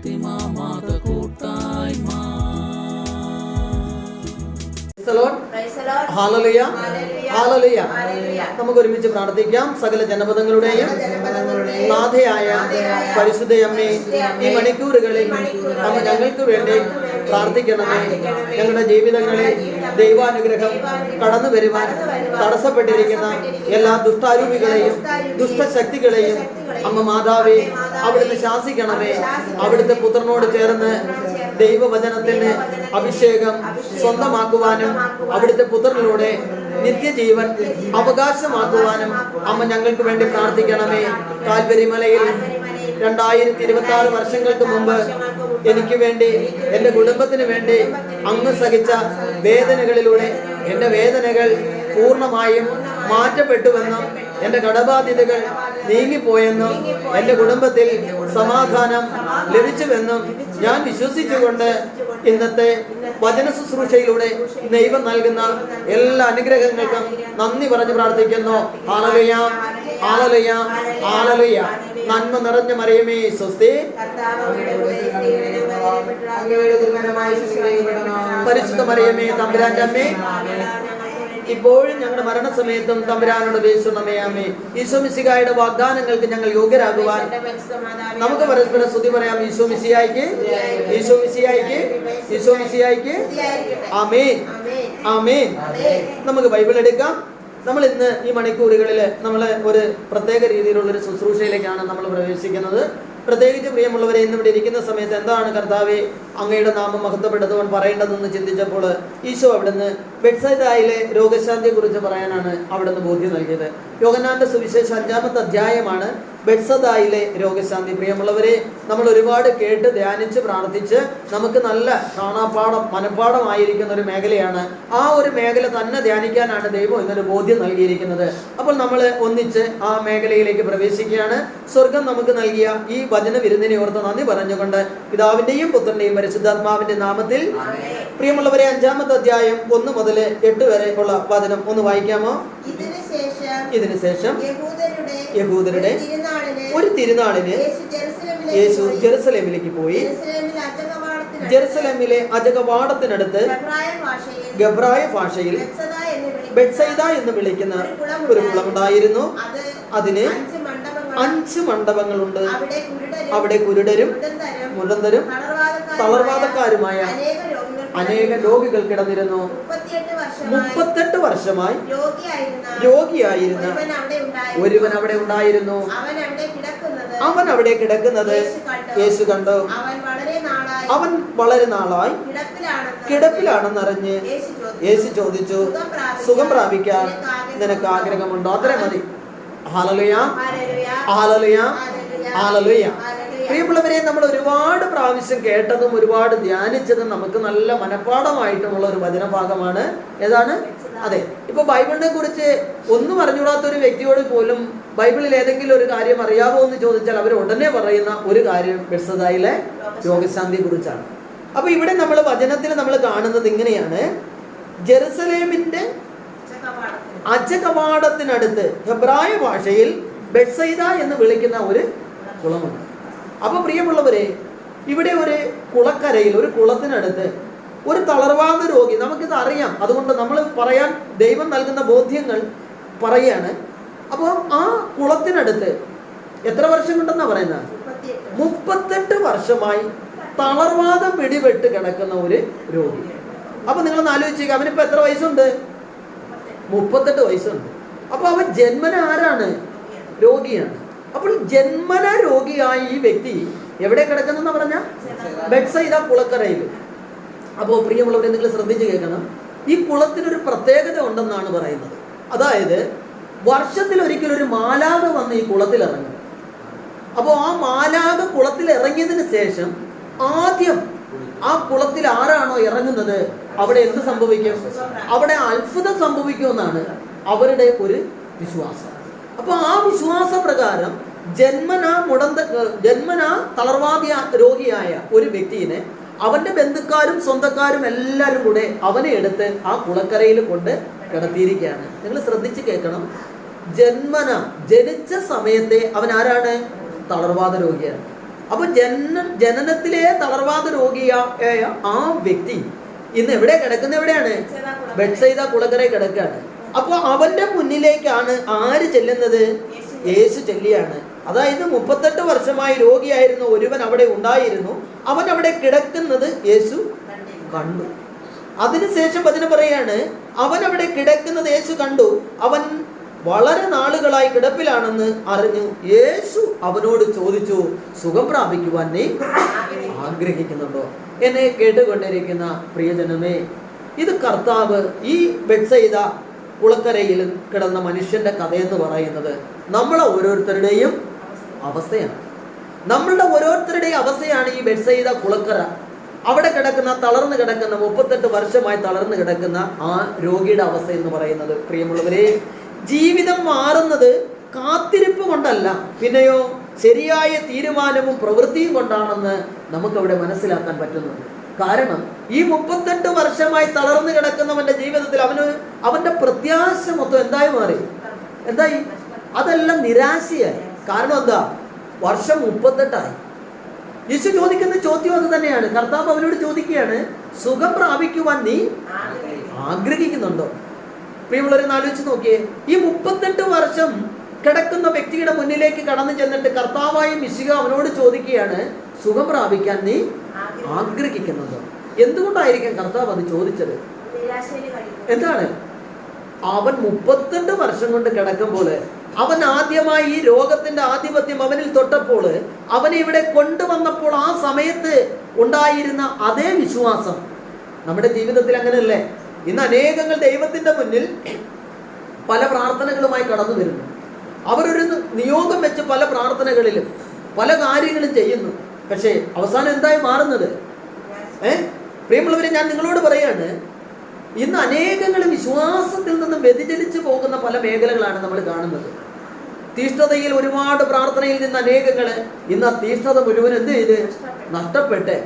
ഫാത്തിമ മാത കൂട്ടായ്മ. നമുക്ക് ഒരുമിച്ച് പ്രാർത്ഥിക്കാം. സകല ജനപദങ്ങളുടെയും നാഥയായ പരിശുദ്ധയമ്മേ, ഈ മണിക്കൂറുകളിൽ അമ്മ ഞങ്ങൾക്ക് വേണ്ടി പ്രാർത്ഥിക്കണമേ. ഞങ്ങളുടെ ജീവിതങ്ങളിൽ ദൈവാനുഗ്രഹം കടന്നു വരുവാൻ തടസ്സപ്പെട്ടിരിക്കുന്ന എല്ലാ ദുഷ്ടാരൂപികളെയും ദുഷ്ടശക്തികളെയും അമ്മ മാതാവേ അവിടുന്ന് ശാസിക്കണമേ. അവിടുത്തെ പുത്രനോട് ചേർന്ന് ദൈവവചനത്തിന്റെ അഭിഷേകം സ്വന്തമാക്കുവാനും അവിടുത്തെ പുത്രനിലൂടെ നിത്യജീവൻ അവകാശമാക്കുവാനും അമ്മ ഞങ്ങൾക്ക് വേണ്ടി പ്രാർത്ഥിക്കണമേ. കാൽവരി മലയിൽ 2026 വർഷങ്ങൾക്ക് മുമ്പ് എനിക്ക് വേണ്ടി, എൻ്റെ കുടുംബത്തിന് വേണ്ടി അങ്ങ് സഹിച്ച വേദനകളിലൂടെ എൻ്റെ വേദനകൾ പൂർണ്ണമായും മാറ്റപ്പെട്ടുവെന്നും എൻ്റെ കടബാധ്യതകൾ നീങ്ങിപ്പോയെന്നും എൻ്റെ കുടുംബത്തിൽ സമാധാനം ലഭിച്ചുവെന്നും ഞാൻ വിശ്വസിച്ചുകൊണ്ട് ഇന്നത്തെ വചന ശുശ്രൂഷയിലൂടെ ദൈവം നൽകുന്ന എല്ലാ അനുഗ്രഹങ്ങൾക്കും നന്ദി പറഞ്ഞ് പ്രാർത്ഥിക്കുന്നു. Hallelujah, hallelujah, hallelujah. നന്മ നിറഞ്ഞ മറിയമേ സ്വസ്തി, പരിശുദ്ധ മറിയമേ തമ്പുരാന്റെ അമ്മേ, ഇപ്പോഴും ഞങ്ങളുടെ മരണസമയത്തും തമ്പുരാനോട് അപേക്ഷിക്കണമേ. ആമേൻ. ഈശോ മിശിഹായുടെ വാഗ്ദാനങ്ങൾക്ക് ഞങ്ങൾ യോഗ്യരാകുവാൻ നമുക്ക് പരസ്പരം സ്തുതി പറയാം. ഈശോ മിശിഹായ്ക്ക്, ഈശോ മിശിഹായ്ക്ക്, ഈശോ മിശിഹായ്ക്ക്. ആമേൻ, ആമേൻ. നമുക്ക് ബൈബിൾ എടുക്കാം. നമ്മൾ ഇന്ന് ഈ മണിക്കൂറുകളിൽ നമ്മൾ ഒരു പ്രത്യേക രീതിയിലുള്ളൊരു ശുശ്രൂഷയിലേക്കാണ് നമ്മൾ പ്രവേശിക്കുന്നത്. പ്രത്യേകിച്ച് പ്രിയമുള്ളവരെ, ഇന്നിവിടെ ഇരിക്കുന്ന സമയത്ത് എന്താണ് കർത്താവേ അങ്ങയുടെ നാമം മഹത്വപ്പെടുത്തുവാൻ പറയേണ്ടതെന്ന് ചിന്തിച്ചപ്പോൾ ഈശോ അവിടുന്ന് ബെത്സൈദയിലെ രോഗശാന്തിയെ കുറിച്ച് പറയാനാണ് അവിടുന്ന് ബോധ്യം നൽകിയത്. യോഹന്നാന്റെ സുവിശേഷം 5-ാമത്തെ അധ്യായമാണ് ബെത്സൈദയിലെ രോഗശാന്തി. പ്രിയമുള്ളവരെ, നമ്മൾ ഒരുപാട് കേട്ട് ധ്യാനിച്ച് പ്രാർത്ഥിച്ച് നമുക്ക് നല്ല മനഃപ്പാടമായിരിക്കുന്ന ഒരു മേഖലയാണ്. ആ ഒരു മേഖല തന്നെ ധ്യാനിക്കാനാണ് ദൈവം ഇന്നൊരു ബോധ്യം നൽകിയിരിക്കുന്നത്. അപ്പോൾ നമ്മൾ ഒന്നിച്ച് ആ മേഖലയിലേക്ക് പ്രവേശിക്കുകയാണ്. സ്വർഗം നമുക്ക് നൽകിയ ഈ വചന വിരുന്നിനെ ഓർത്ത് നന്ദി പറഞ്ഞുകൊണ്ട് പിതാവിന്റെയും പുത്രന്റെയും പരിശുദ്ധാത്മാവിന്റെ നാമത്തിൽ. പ്രിയമുള്ളവരെ, 5-ാമത്തെ അധ്യായം 1 മുതൽ 8 വരെ ഉള്ള വചനം ഒന്ന് വായിക്കാമോ? ഇതിനുശേഷം യഹൂദരുടെ ഒരു തിരുനാളിന് യേശു ജെറുസലേമിലേക്ക് പോയി. ജെറുസലേമിലെ അജകവാടത്തിനടുത്ത് ഗബ്രായ ഭാഷയിൽ ബെത്സൈദ എന്ന് വിളിക്കുന്ന ഒരു കുളമുണ്ടായിരുന്നു. അതിന് 5 മണ്ഡപങ്ങളുണ്ട്. അവിടെ കുരുടരും മുടന്തരും തളർവാദക്കാരുമായ അനേക രോഗികൾ കിടന്നിരുന്നു. 38 വർഷമായി രോഗിയായിരുന്ന ഒരുവൻ അവിടെ ഉണ്ടായിരുന്നു. അവൻ അവിടെ കിടക്കുന്നത് യേശു കണ്ടു. അവൻ വളരെ നാളായി കിടപ്പിലാണെന്നറിഞ്ഞ് യേശു ചോദിച്ചു, സുഖം പ്രാപിക്കാൻ നിനക്ക് ആഗ്രഹമുണ്ടോ? അത്രേ മതി. Hallelujah, hallelujah, hallelujah. പ്രിയമുള്ളവരെ, നമ്മൾ ഒരുപാട് പ്രാവശ്യം കേട്ടതും ഒരുപാട് ധ്യാനിച്ചതും നമുക്ക് നല്ല മനഃപ്പാഠമായിട്ടുള്ള ഒരു വചനഭാഗമാണ്. ഏതാണ്? അതെ. ഇപ്പൊ ബൈബിളിനെ കുറിച്ച് ഒന്നും അറിഞ്ഞുകൂടാത്ത ഒരു വ്യക്തിയോട് പോലും ബൈബിളിൽ ഏതെങ്കിലും ഒരു കാര്യം അറിയാമോ എന്ന് ചോദിച്ചാൽ അവർ ഉടനെ പറയുന്ന ഒരു കാര്യം ബെത്സൈദയിലെ രോഗശാന്തിയെ കുറിച്ചാണ്. അപ്പൊ ഇവിടെ നമ്മൾ വചനത്തിൽ നമ്മൾ കാണുന്നത് ഇങ്ങനെയാണ്. ജെറുസലേമിന്റെ അജകവാടത്തിനടുത്ത് ഹെബ്രായ ഭാഷയിൽ ബെത്സൈദ എന്ന് വിളിക്കുന്ന ഒരു കുളമുണ്ട്. അപ്പൊ പ്രിയമുള്ളവരെ, ഇവിടെ ഒരു കുളക്കരയിൽ ഒരു കുളത്തിനടുത്ത് ഒരു തളർവാദ രോഗി, നമുക്കിത് അറിയാം, അതുകൊണ്ട് നമ്മൾ പറയാൻ ദൈവം നൽകുന്ന ബോധ്യങ്ങൾ പറയാണ്. അപ്പോൾ ആ കുളത്തിനടുത്ത് എത്ര വർഷം കൊണ്ടെന്നാ പറയുന്നത്? 38 വർഷമായി തളർവാദം പിടിപെട്ട് കിടക്കുന്ന ഒരു രോഗി. അപ്പൊ നിങ്ങളൊന്ന് ആലോചിച്ചേക്കുക, അവനിപ്പോ എത്ര വയസ്സുണ്ട്? 38 വയസ്സുണ്ട്. അപ്പൊ അവൻ ജന്മന ആരാണ്? രോഗിയാണ്. അപ്പോൾ ജന്മന രോഗിയായ ഈ വ്യക്തി എവിടെ കിടക്കുന്നെന്ന് പറഞ്ഞ ബെത്സൈദ കുളക്കരയിൽ. അപ്പോൾ പ്രിയമുള്ളവരെ, നിങ്ങൾ ശ്രദ്ധിച്ച് കേൾക്കണം. ഈ കുളത്തിനൊരു പ്രത്യേകത ഉണ്ടെന്നാണ് പറയുന്നത്. അതായത് വർഷത്തിൽ ഒരിക്കലും ഒരു മാലാഖ വന്ന് ഈ കുളത്തിൽ ഇറങ്ങും. അപ്പോൾ ആ മാലാഖ കുളത്തിൽ ഇറങ്ങിയതിന് ശേഷം ആദ്യം ആ കുളത്തിൽ ആരാണോ ഇറങ്ങുന്നത് അവിടെ എന്ത് സംഭവിക്കും? അവിടെ അത്ഭുതം സംഭവിക്കുമെന്നാണ് അവരുടെ ഒരു വിശ്വാസം. അപ്പൊ ആ വിശ്വാസ പ്രകാരം ജന്മനാ തളർവാദ രോഗിയായ ഒരു വ്യക്തിയെ അവന്റെ ബന്ധുക്കാരും സ്വന്തക്കാരും എല്ലാവരും കൂടെ അവനെ എടുത്ത് ആ കുളക്കരയിൽ കൊണ്ട് കിടത്തിയിരിക്കുകയാണ്. നിങ്ങൾ ശ്രദ്ധിച്ച് കേൾക്കണം. ജനിച്ച സമയത്തെ അവൻ ആരാണ്? തളർവാദ രോഗിയാണ്. അപ്പൊ ജനനത്തിലെ തളർവാദ രോഗിയായ ആ വ്യക്തി ഇന്ന് എവിടെ കിടക്കുന്ന? എവിടെയാണ്? ബെത്സയിദ കുളക്കരയിൽ കിടക്കുകയാണ്. അപ്പൊ അവന്റെ മുന്നിലേക്കാണ് ആര് ചെല്ലുന്നത്? യേശു ചെല്ലിയാണ്. അതായത് 38 വർഷമായി രോഗിയായിരുന്ന ഒരുവൻ അവിടെ ഉണ്ടായിരുന്നു. അവൻ അവിടെ കിടക്കുന്നത് യേശു കണ്ടു. അതിനുശേഷം വചനം പറയാണ്, അവൻ അവിടെ കിടക്കുന്നത് യേശു കണ്ടു. അവൻ വളരെ നാളുകളായി കിടപ്പിലാണെന്ന് അറിഞ്ഞു. യേശു അവനോട് ചോദിച്ചു, സുഖം പ്രാപിക്കുവാൻ നീ ആഗ്രഹിക്കുന്നുണ്ടോ? എന്നെ കേട്ടുകൊണ്ടിരിക്കുന്ന പ്രിയജനമേ, ഇത് കർത്താവ് ഈ ബെത്സയിദ കുളക്കരയിൽ കിടന്ന മനുഷ്യന്റെ കഥയെന്ന് പറയുന്നത് നമ്മളെ ഓരോരുത്തരുടെയും അവസ്ഥയാണ്. നമ്മളുടെ ഓരോരുത്തരുടെയും അവസ്ഥയാണ് ഈ ബെത്സയിദ കുളക്കര. അവിടെ കിടക്കുന്ന തളർന്നു കിടക്കുന്ന 38 വർഷമായി തളർന്നു കിടക്കുന്ന ആ രോഗിയുടെ അവസ്ഥ എന്ന് പറയുന്നത്, പ്രിയമുള്ളവരെ, ജീവിതം മാറുന്നത് കാത്തിരിപ്പ് കൊണ്ടല്ല, പിന്നെയോ ശരിയായ തീരുമാനവും പ്രവൃത്തിയും കൊണ്ടാണെന്ന് നമുക്കവിടെ മനസ്സിലാക്കാൻ പറ്റുന്നുണ്ട്. കാരണം ഈ 38 വർഷമായി തളർന്നു കിടക്കുന്നവന്റെ ജീവിതത്തിൽ അവന്റെ പ്രത്യാശ മൊത്തം എന്തായി മാറി? എന്തായി? അതെല്ലാം നിരാശയായി. കാരണം എന്താ? വർഷം 38 യേശു ചോദിക്കുന്ന ചോദ്യം അത് തന്നെയാണ്. കർത്താവ് അവനോട് ചോദിക്കുകയാണ്, സുഖം പ്രാപിക്കുവാൻ നീ ആഗ്രഹിക്കുന്നുണ്ടോ? പ്രിയമുള്ളവരെ, ആലോചിച്ച് നോക്കിയേ. ഈ 38 വർഷം കിടക്കുന്ന വ്യക്തിയുടെ മുന്നിലേക്ക് കടന്നു ചെന്നിട്ട് കർത്താവായ മിശിഹ അവനോട് ചോദിക്കുകയാണ്, സുഖം പ്രാപിക്കാൻ നീ ആഗ്രഹിക്കുന്നുണ്ടോ? എന്തുകൊണ്ടായിരിക്കും കർത്താവ് അത് ചോദിച്ചത്? എന്താണ്? അവൻ 38 വർഷം കൊണ്ട് കിടക്കുമ്പോൾ, അവൻ ആദ്യമായി ഈ രോഗത്തിന്റെ ആധിപത്യം അവനിൽ തൊട്ടപ്പോൾ, അവനെ ഇവിടെ കൊണ്ടുവന്നപ്പോൾ ആ സമയത്ത് ഉണ്ടായിരുന്ന അതേ വിശ്വാസം നമ്മുടെ ജീവിതത്തിൽ അങ്ങനെയല്ലേ? ഇന്ന് അനേകങ്ങൾ ദൈവത്തിന്റെ മുന്നിൽ പല പ്രാർത്ഥനകളുമായി കടന്നു വരുന്നു. അവരൊരു നിയോഗം വെച്ച് പല പ്രാർത്ഥനകളിലും പല കാര്യങ്ങളും ചെയ്യുന്നു. പക്ഷേ അവസാനം എന്തായി മാറുന്നത്? പ്രിയമുള്ളവരെ, ഞാൻ നിങ്ങളോട് പറയാണ്, ഇന്ന് അനേകങ്ങൾ വിശ്വാസത്തിൽ നിന്നും വ്യതിചലിച്ചു പോകുന്ന പല മേഖലകളാണ് നമ്മൾ കാണുന്നത്. തീഷ്ണതയിൽ ഒരുപാട് പ്രാർത്ഥനയിൽ നിന്ന് അനേകങ്ങൾ ഇന്ന് ആ തീഷ്ണത മുഴുവൻ എന്ത് ചെയ്ത് നഷ്ടപ്പെട്ട്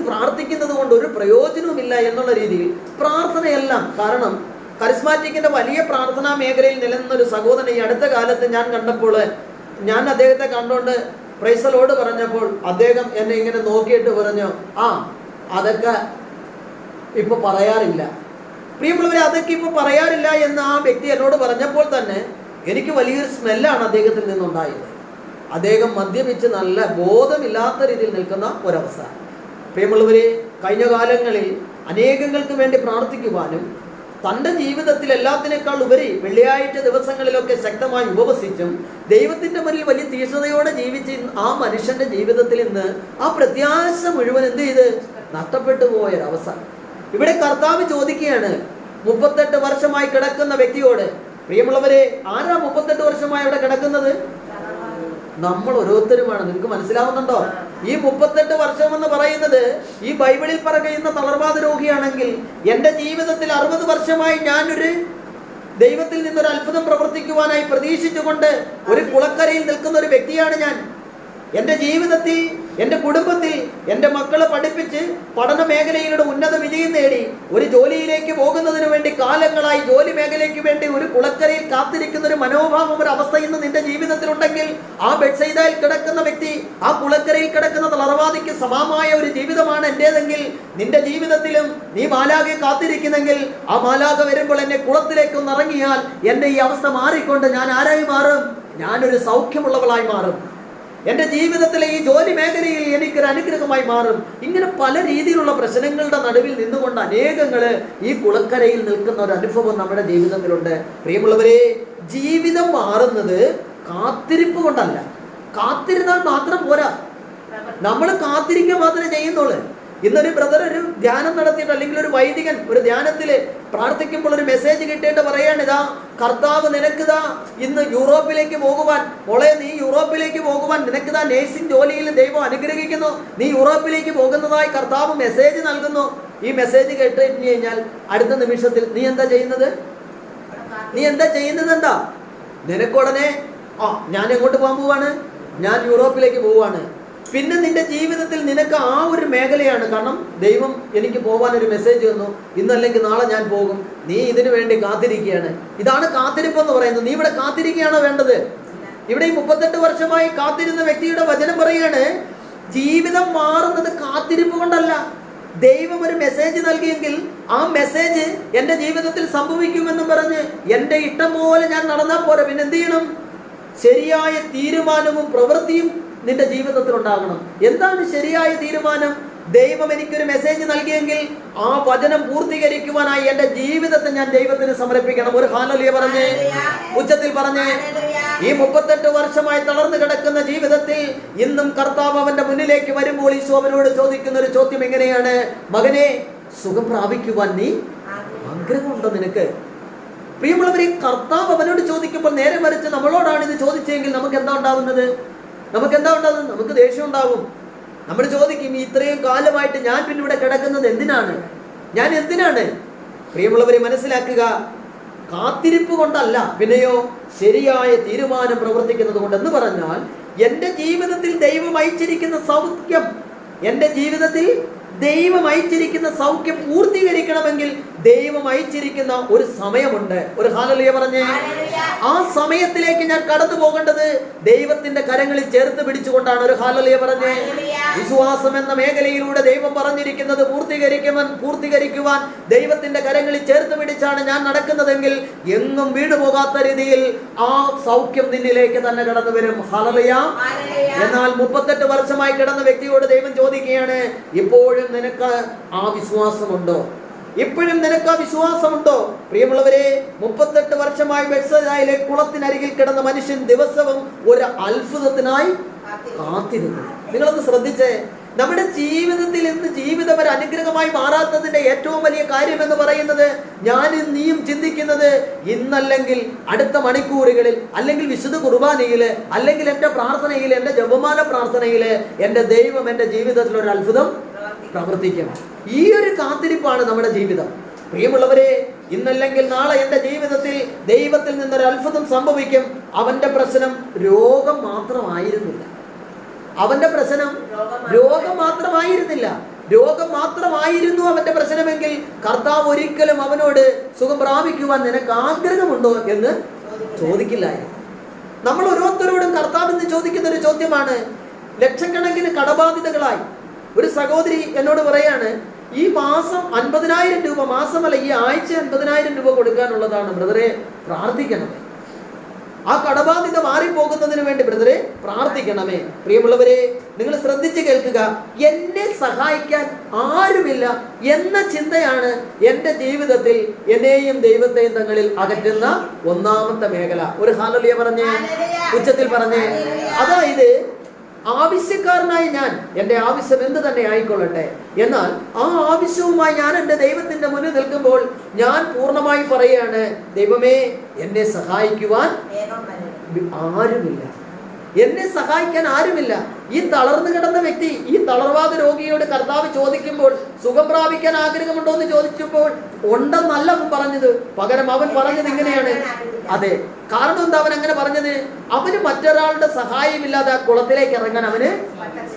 പ്രാർത്ഥിക്കുന്നത് കൊണ്ട് ഒരു പ്രയോജനവുമില്ല എന്നുള്ള രീതിയിൽ പ്രാർത്ഥനയെല്ലാം. കാരണം കരിസ്മാറ്റിക്കിന്റെ വലിയ പ്രാർത്ഥനാ മേഖലയിൽ നിലനിന്നൊരു സഹോദരൻ ഈ അടുത്ത കാലത്ത് ഞാൻ കണ്ടപ്പോൾ, ഞാൻ അദ്ദേഹത്തെ കണ്ടുകൊണ്ട് പ്രൈസലോട് പറഞ്ഞപ്പോൾ അദ്ദേഹം എന്നെ ഇങ്ങനെ നോക്കിയിട്ട് പറഞ്ഞു, അതൊക്കെ ഇപ്പൊ പറയാറില്ല. പ്രിയമുള്ളവരെ, അതൊക്കെ ഇപ്പൊ പറയാറില്ല എന്ന് ആ വ്യക്തി എന്നോട് പറഞ്ഞപ്പോൾ തന്നെ എനിക്ക് വലിയൊരു സ്മെല്ലാണ് അദ്ദേഹത്തിൽ നിന്നുണ്ടായത്. അദ്ദേഹം മദ്യപിച്ച് നല്ല ബോധമില്ലാത്ത രീതിയിൽ നിൽക്കുന്ന ഒരവസ്ഥ. പ്രിയമുള്ളവരെ, കഴിഞ്ഞ കാലങ്ങളിൽ അനേകങ്ങൾക്ക് വേണ്ടി പ്രാർത്ഥിക്കുവാനും തൻ്റെ ജീവിതത്തിൽ എല്ലാത്തിനേക്കാൾ ഉപരി വെള്ളിയാഴ്ച ദിവസങ്ങളിലൊക്കെ ശക്തമായി ഉപവസിച്ചും ദൈവത്തിന്റെ മുന്നിൽ വലിയ തീഷ്ണതയോടെ ജീവിച്ച് ആ മനുഷ്യന്റെ ജീവിതത്തിൽ ഇന്ന് ആ പ്രത്യാശ മുഴുവൻ എന്ത് ചെയ്ത് നഷ്ടപ്പെട്ടു പോയൊരവസ്ഥ. ഇവിടെ കർത്താവ് ചോദിക്കുകയാണ് 38 വർഷമായി കിടക്കുന്ന വ്യക്തിയോട്. പ്രിയമുള്ളവരെ, ആരാ 38 വർഷമായി അവിടെ കിടക്കുന്നത്? നമ്മൾ ഓരോരുത്തരുമാണ്. നിങ്ങൾക്ക് മനസ്സിലാവുന്നുണ്ടോ? ഈ 38 വർഷം എന്ന് പറയുന്നത് ഈ ബൈബിളിൽ പറയുന്ന തളർവാദ രോഗിയാണെങ്കിൽ, എൻ്റെ ജീവിതത്തിൽ 60 വർഷമായി ഞാനൊരു ദൈവത്തിൽ നിന്നൊരു അത്ഭുതം പ്രവർത്തിക്കുവാനായി പ്രതീക്ഷിച്ചുകൊണ്ട് ഒരു കുളക്കരയിൽ നിൽക്കുന്ന ഒരു വ്യക്തിയാണ് ഞാൻ. എൻ്റെ ജീവിതത്തിൽ, എൻ്റെ കുടുംബത്തിൽ എൻ്റെ മക്കളെ പഠിപ്പിച്ച് പഠന മേഖലയിലൂടെ ഉന്നത വിജയം നേടി ഒരു ജോലിയിലേക്ക് പോകുന്നതിന് വേണ്ടി കാലങ്ങളായി ജോലി മേഖലയ്ക്ക് വേണ്ടി ഒരു കുളക്കരയിൽ കാത്തിരിക്കുന്ന ഒരു മനോഭാവം, ഒരു അവസ്ഥ ഇന്ന് നിന്റെ ജീവിതത്തിലുണ്ടെങ്കിൽ, ആ ബെത്സയിദയിൽ കിടക്കുന്ന വ്യക്തി, ആ കുളക്കരയിൽ കിടക്കുന്ന തളർവാദിക്ക് സമമായ ഒരു ജീവിതമാണ് എൻ്റേതെങ്കിൽ, നിന്റെ ജീവിതത്തിലും നീ മാലാഖയെ കാത്തിരിക്കുന്നെങ്കിൽ, ആ മാലാഖ വരുമ്പോൾ എന്നെ കുളത്തിലേക്കൊന്ന് ഇറങ്ങിയാൽ എൻ്റെ ഈ അവസ്ഥ മാറിക്കൊണ്ട് ഞാൻ ആരായി മാറും? ഞാനൊരു സൗഖ്യമുള്ളവളായി മാറും. എൻ്റെ ജീവിതത്തിലെ ഈ ജോലി മേഖലയിൽ എനിക്കൊരു അനുഗ്രഹമായി മാറും. ഇങ്ങനെ പല രീതിയിലുള്ള പ്രശ്നങ്ങളുടെ നടുവിൽ നിന്നുകൊണ്ട് അനേകങ്ങൾ ഈ കുളക്കരയിൽ നിൽക്കുന്ന ഒരു അനുഭവം നമ്മുടെ ജീവിതത്തിലുണ്ട്. പ്രിയമുള്ളവരെ, ജീവിതം മാറുന്നത് കാത്തിരിപ്പ് കൊണ്ടല്ല. കാത്തിരുന്നാൽ മാത്രം പോരാ, നമ്മൾ കാത്തിരിക്കുക മാത്രമേ ചെയ്യുന്നുള്ളൂ. ഇന്നൊരു ബ്രദർ ഒരു ധ്യാനം നടത്തിയിട്ട്, അല്ലെങ്കിൽ ഒരു വൈദികൻ ഒരു ധ്യാനത്തിൽ പ്രാർത്ഥിക്കുമ്പോൾ ഒരു മെസ്സേജ് കിട്ടിയിട്ട് പറയാണ്, ഇതാ കർത്താവ് നിനക്കിതാ ഇന്ന് യൂറോപ്പിലേക്ക് പോകുവാൻ, മോളെ നീ യൂറോപ്പിലേക്ക് പോകുവാൻ, നിനക്കിതാ നേഴ്സിംഗ് ജോലിയിൽ ദൈവം അനുഗ്രഹിക്കുന്നു, നീ യൂറോപ്പിലേക്ക് പോകുന്നതായി കർത്താവ് മെസ്സേജ് നൽകുന്നു. ഈ മെസ്സേജ് കേട്ട് കഴിഞ്ഞാൽ അടുത്ത നിമിഷത്തിൽ നീ എന്താ ചെയ്യുന്നത്? എന്താ നിനക്കുടനെ ഞാൻ എങ്ങോട്ട് പോകാൻ പോവാണ്? ഞാൻ യൂറോപ്പിലേക്ക് പോവാണ്. പിന്നെ നിന്റെ ജീവിതത്തിൽ നിനക്ക് ആ ഒരു മേഖലയാണ്. കാരണം ദൈവം എനിക്ക് പോകാൻ ഒരു മെസ്സേജ് തന്നു, ഇന്നല്ലെങ്കിൽ നാളെ ഞാൻ പോകും. നീ ഇതിനു വേണ്ടി കാത്തിരിക്കുകയാണ്. ഇതാണ് കാത്തിരിപ്പ് എന്ന് പറയുന്നത്. നീ ഇവിടെ കാത്തിരിക്കുകയാണോ വേണ്ടത്? ഇവിടെ ഈ 38 വർഷമായി കാത്തിരുന്ന വ്യക്തിയുടെ വചനം പറയാണ്, ജീവിതം മാറുന്നത് കാത്തിരിപ്പ് കൊണ്ടല്ല. ദൈവം ഒരു മെസ്സേജ് നൽകിയെങ്കിൽ ആ മെസ്സേജ് എൻ്റെ ജീവിതത്തിൽ സംഭവിക്കുമെന്നും പറഞ്ഞ് എൻ്റെ ഇഷ്ടം പോലെ ഞാൻ നടന്നാൽ പോരാ. പിന്നെ എന്ത് ചെയ്യണം? ശരിയായ തീരുമാനവും പ്രവൃത്തിയും നിന്റെ ജീവിതത്തിൽ ഉണ്ടാകണം. എന്താണ് ശരിയായ തീരുമാനം? ദൈവം എനിക്കൊരു മെസ്സേജ് നൽകിയെങ്കിൽ ആ വചനം പൂർത്തീകരിക്കുവാനായി എൻ്റെ ജീവിതത്തെ ഞാൻ ദൈവത്തിന് സമർപ്പിക്കണം. ഒരു ഹല്ലേലൂയ പറഞ്ഞേ, ഉച്ചത്തിൽ പറഞ്ഞേ. ഈ 38 വർഷമായി തളർന്നു കിടക്കുന്ന ജീവിതത്തിൽ ഇന്നും കർത്താവ് അവന്റെ മുന്നിലേക്ക് വരുമ്പോൾ ഈശോ അവനോട് ചോദിക്കുന്ന ഒരു ചോദ്യം എങ്ങനെയാണ്? മകനെ, സുഖം പ്രാപിക്കുവാൻ നീ ആഗ്രഹമുണ്ടോ നിനക്ക്? പ്രിയമുള്ളവരെ, കർത്താവ് അവനോട് ചോദിക്കുമ്പോൾ നേരെ മറിച്ച് നമ്മളോടാണ് ഇത് ചോദിച്ചെങ്കിൽ നമുക്ക് എന്താ ഉണ്ടാവുന്നത്? നമുക്ക് ദേഷ്യം ഉണ്ടാവും. നമ്മൾ ചോദിക്കും, ഇത്രയും കാലമായിട്ട് ഞാൻ പിന്നെ ഇവിടെ കിടക്കുന്നത് എന്തിനാണ്? ഞാൻ എന്തിനാണ്? പ്രിയമുള്ളവരെ, മനസ്സിലാക്കുക, കാത്തിരിപ്പ് കൊണ്ടല്ല, പിന്നെയോ ശരിയായ തീരുമാനം പ്രവർത്തിക്കുന്നത് കൊണ്ട്. എന്ന് പറഞ്ഞാൽ എൻ്റെ ജീവിതത്തിൽ ദൈവം അയച്ചിരിക്കുന്ന സൗഖ്യം, എൻ്റെ ജീവിതത്തിൽ ദൈവം അയച്ചിരിക്കുന്ന സൗഖ്യം പൂർത്തീകരിക്കണമെങ്കിൽ ദൈവം അയച്ചിരിക്കുന്ന ഒരു സമയമുണ്ട്. ഒരു ഹല്ലേലൂയ പറഞ്ഞേ. ആ സമയത്തിലേക്ക് ഞാൻ കടന്നു പോകേണ്ടത് ദൈവത്തിന്റെ കരങ്ങളിൽ ചേർത്ത് പിടിച്ചുകൊണ്ടാണ്. ഒരു ഹല്ലേലൂയ പറഞ്ഞേ. വിശ്വാസം എന്ന മേഖലയിലൂടെ ദൈവം പറഞ്ഞിരിക്കുന്നത് പൂർത്തീകരിക്കുവാൻ ദൈവത്തിന്റെ കരങ്ങളിൽ ചേർത്ത് പിടിച്ചാണ് ഞാൻ നടക്കുന്നതെങ്കിൽ എങ്ങും വീണുപോകാത്ത രീതിയിൽ ആ സൗഖ്യം നിന്നിലേക്ക് തന്നെ കടന്നു വരും. ഹല്ലേലൂയ. എന്നാൽ 38 വർഷമായി കിടന്ന വ്യക്തിയോട് ദൈവം ചോദിക്കുകയാണ്, ഇപ്പോഴും നിനക്ക് ആ വിശ്വാസമുണ്ടോ? ഇപ്പോഴും നിനക്ക് ആ വിശ്വാസമുണ്ടോ? പ്രിയമുള്ളവരെ, 38 വർഷമായി ബെത്സദയിലെ കുളത്തിനരികിൽ കിടന്ന മനുഷ്യൻ ദിവസവും ഒരു അത്ഭുതത്തിനായി കാത്തിരുന്നു. നിങ്ങളൊന്ന് ശ്രദ്ധിച്ചേ. നമ്മുടെ ജീവിതത്തിൽ ഇന്ന് ജീവിതം ഒരു അനുഗ്രഹമായി മാറാത്തതിന്റെ ഏറ്റവും വലിയ കാര്യം എന്ന് പറയുന്നത്, ഞാനും നീയും ചിന്തിക്കുന്നത് ഇന്നല്ലെങ്കിൽ അടുത്ത മണിക്കൂറുകളിൽ, അല്ലെങ്കിൽ വിശുദ്ധ കുർബാനയില്, അല്ലെങ്കിൽ എൻ്റെ പ്രാർത്ഥനയിൽ, എൻ്റെ ജപമാല പ്രാർത്ഥനയില് എൻ്റെ ദൈവം എൻ്റെ ജീവിതത്തിൽ ഒരു അത്ഭുതം പ്രവർത്തിക്കണം. ഈ ഒരു കാത്തിരിപ്പാണ് നമ്മുടെ ജീവിതം. പ്രിയമുള്ളവരെ, ഇന്നല്ലെങ്കിൽ നാളെ എൻ്റെ ജീവിതത്തിൽ ദൈവത്തിൽ നിന്നൊരു അത്ഭുതം സംഭവിക്കും. അവന്റെ പ്രശ്നം രോഗം മാത്രമായിരുന്നില്ല. അവന്റെ പ്രശ്നം രോഗം മാത്രമായിരുന്നു അവന്റെ പ്രശ്നമെങ്കിൽ കർത്താവ് ഒരിക്കലും അവനോട് സുഖം പ്രാപിക്കുവാൻ നിനക്ക് ആഗ്രഹമുണ്ടോ എന്ന് ചോദിക്കില്ലായിരുന്നു. നമ്മൾ ഓരോരുത്തരോടും കർത്താവ് എന്ന് ചോദിക്കുന്ന ഒരു ചോദ്യമാണ്. ലക്ഷക്കണക്കിന് കടബാധിതകളായി ഒരു സഹോദരി എന്നോട് പറയാണ്, ഈ മാസം 50,000 രൂപ, മാസമല്ല ഈ ആഴ്ച 50,000 രൂപ കൊടുക്കാനുള്ളതാണ് ബ്രദറെ, പ്രാർത്ഥിക്കണമേ. ആ കടബാധ്യത മാറിപ്പോകുന്നതിന് വേണ്ടി ബ്രദറെ പ്രാർത്ഥിക്കണമേ. പ്രിയമുള്ളവരെ, നിങ്ങൾ ശ്രദ്ധിച്ച് കേൾക്കുക. എന്നെ സഹായിക്കാൻ ആരുമില്ല എന്ന ചിന്തയാണ് എൻ്റെ ജീവിതത്തിൽ എന്നെയും ദൈവത്തെയും തങ്ങളിൽ അകറ്റുന്ന ഒന്നാമത്തെ മേഖല. ഒരു ഹല്ലേലൂയ പറഞ്ഞേ, ഉച്ചത്തിൽ പറഞ്ഞേ. അതായത് ആവശ്യക്കാരനായ ഞാൻ, എൻ്റെ ആവശ്യം എന്ത് തന്നെ ആയിക്കൊള്ളട്ടെ, എന്നാൽ ആ ആവശ്യവുമായി ഞാൻ എൻ്റെ ദൈവത്തിന്റെ മുന്നിൽ നിൽക്കുമ്പോൾ ഞാൻ പൂർണ്ണമായി പറയുകയാണ്, ദൈവമേ, എന്നെ സഹായിക്കുവാൻ ആരുമില്ല. എന്നെ സഹായിക്കാൻ ആരുമില്ല. ഈ തളർന്നു കിടന്ന വ്യക്തി, ഈ തളർവാദ രോഗിയോട് കർത്താവ് ചോദിക്കുമ്പോൾ സുഖം പ്രാപിക്കാൻ ആഗ്രഹമുണ്ടോ എന്ന് ചോദിച്ചപ്പോൾ ഉണ്ടെന്നല്ല അവൻ പറഞ്ഞത്. പകരം അവൻ പറഞ്ഞത് ഇങ്ങനെയാണ്. അതെ, കാരണം എന്താ അവൻ അങ്ങനെ പറഞ്ഞത്? അവന് മറ്റൊരാളുടെ സഹായമില്ലാതെ ആ കുളത്തിലേക്ക് ഇറങ്ങാൻ അവന്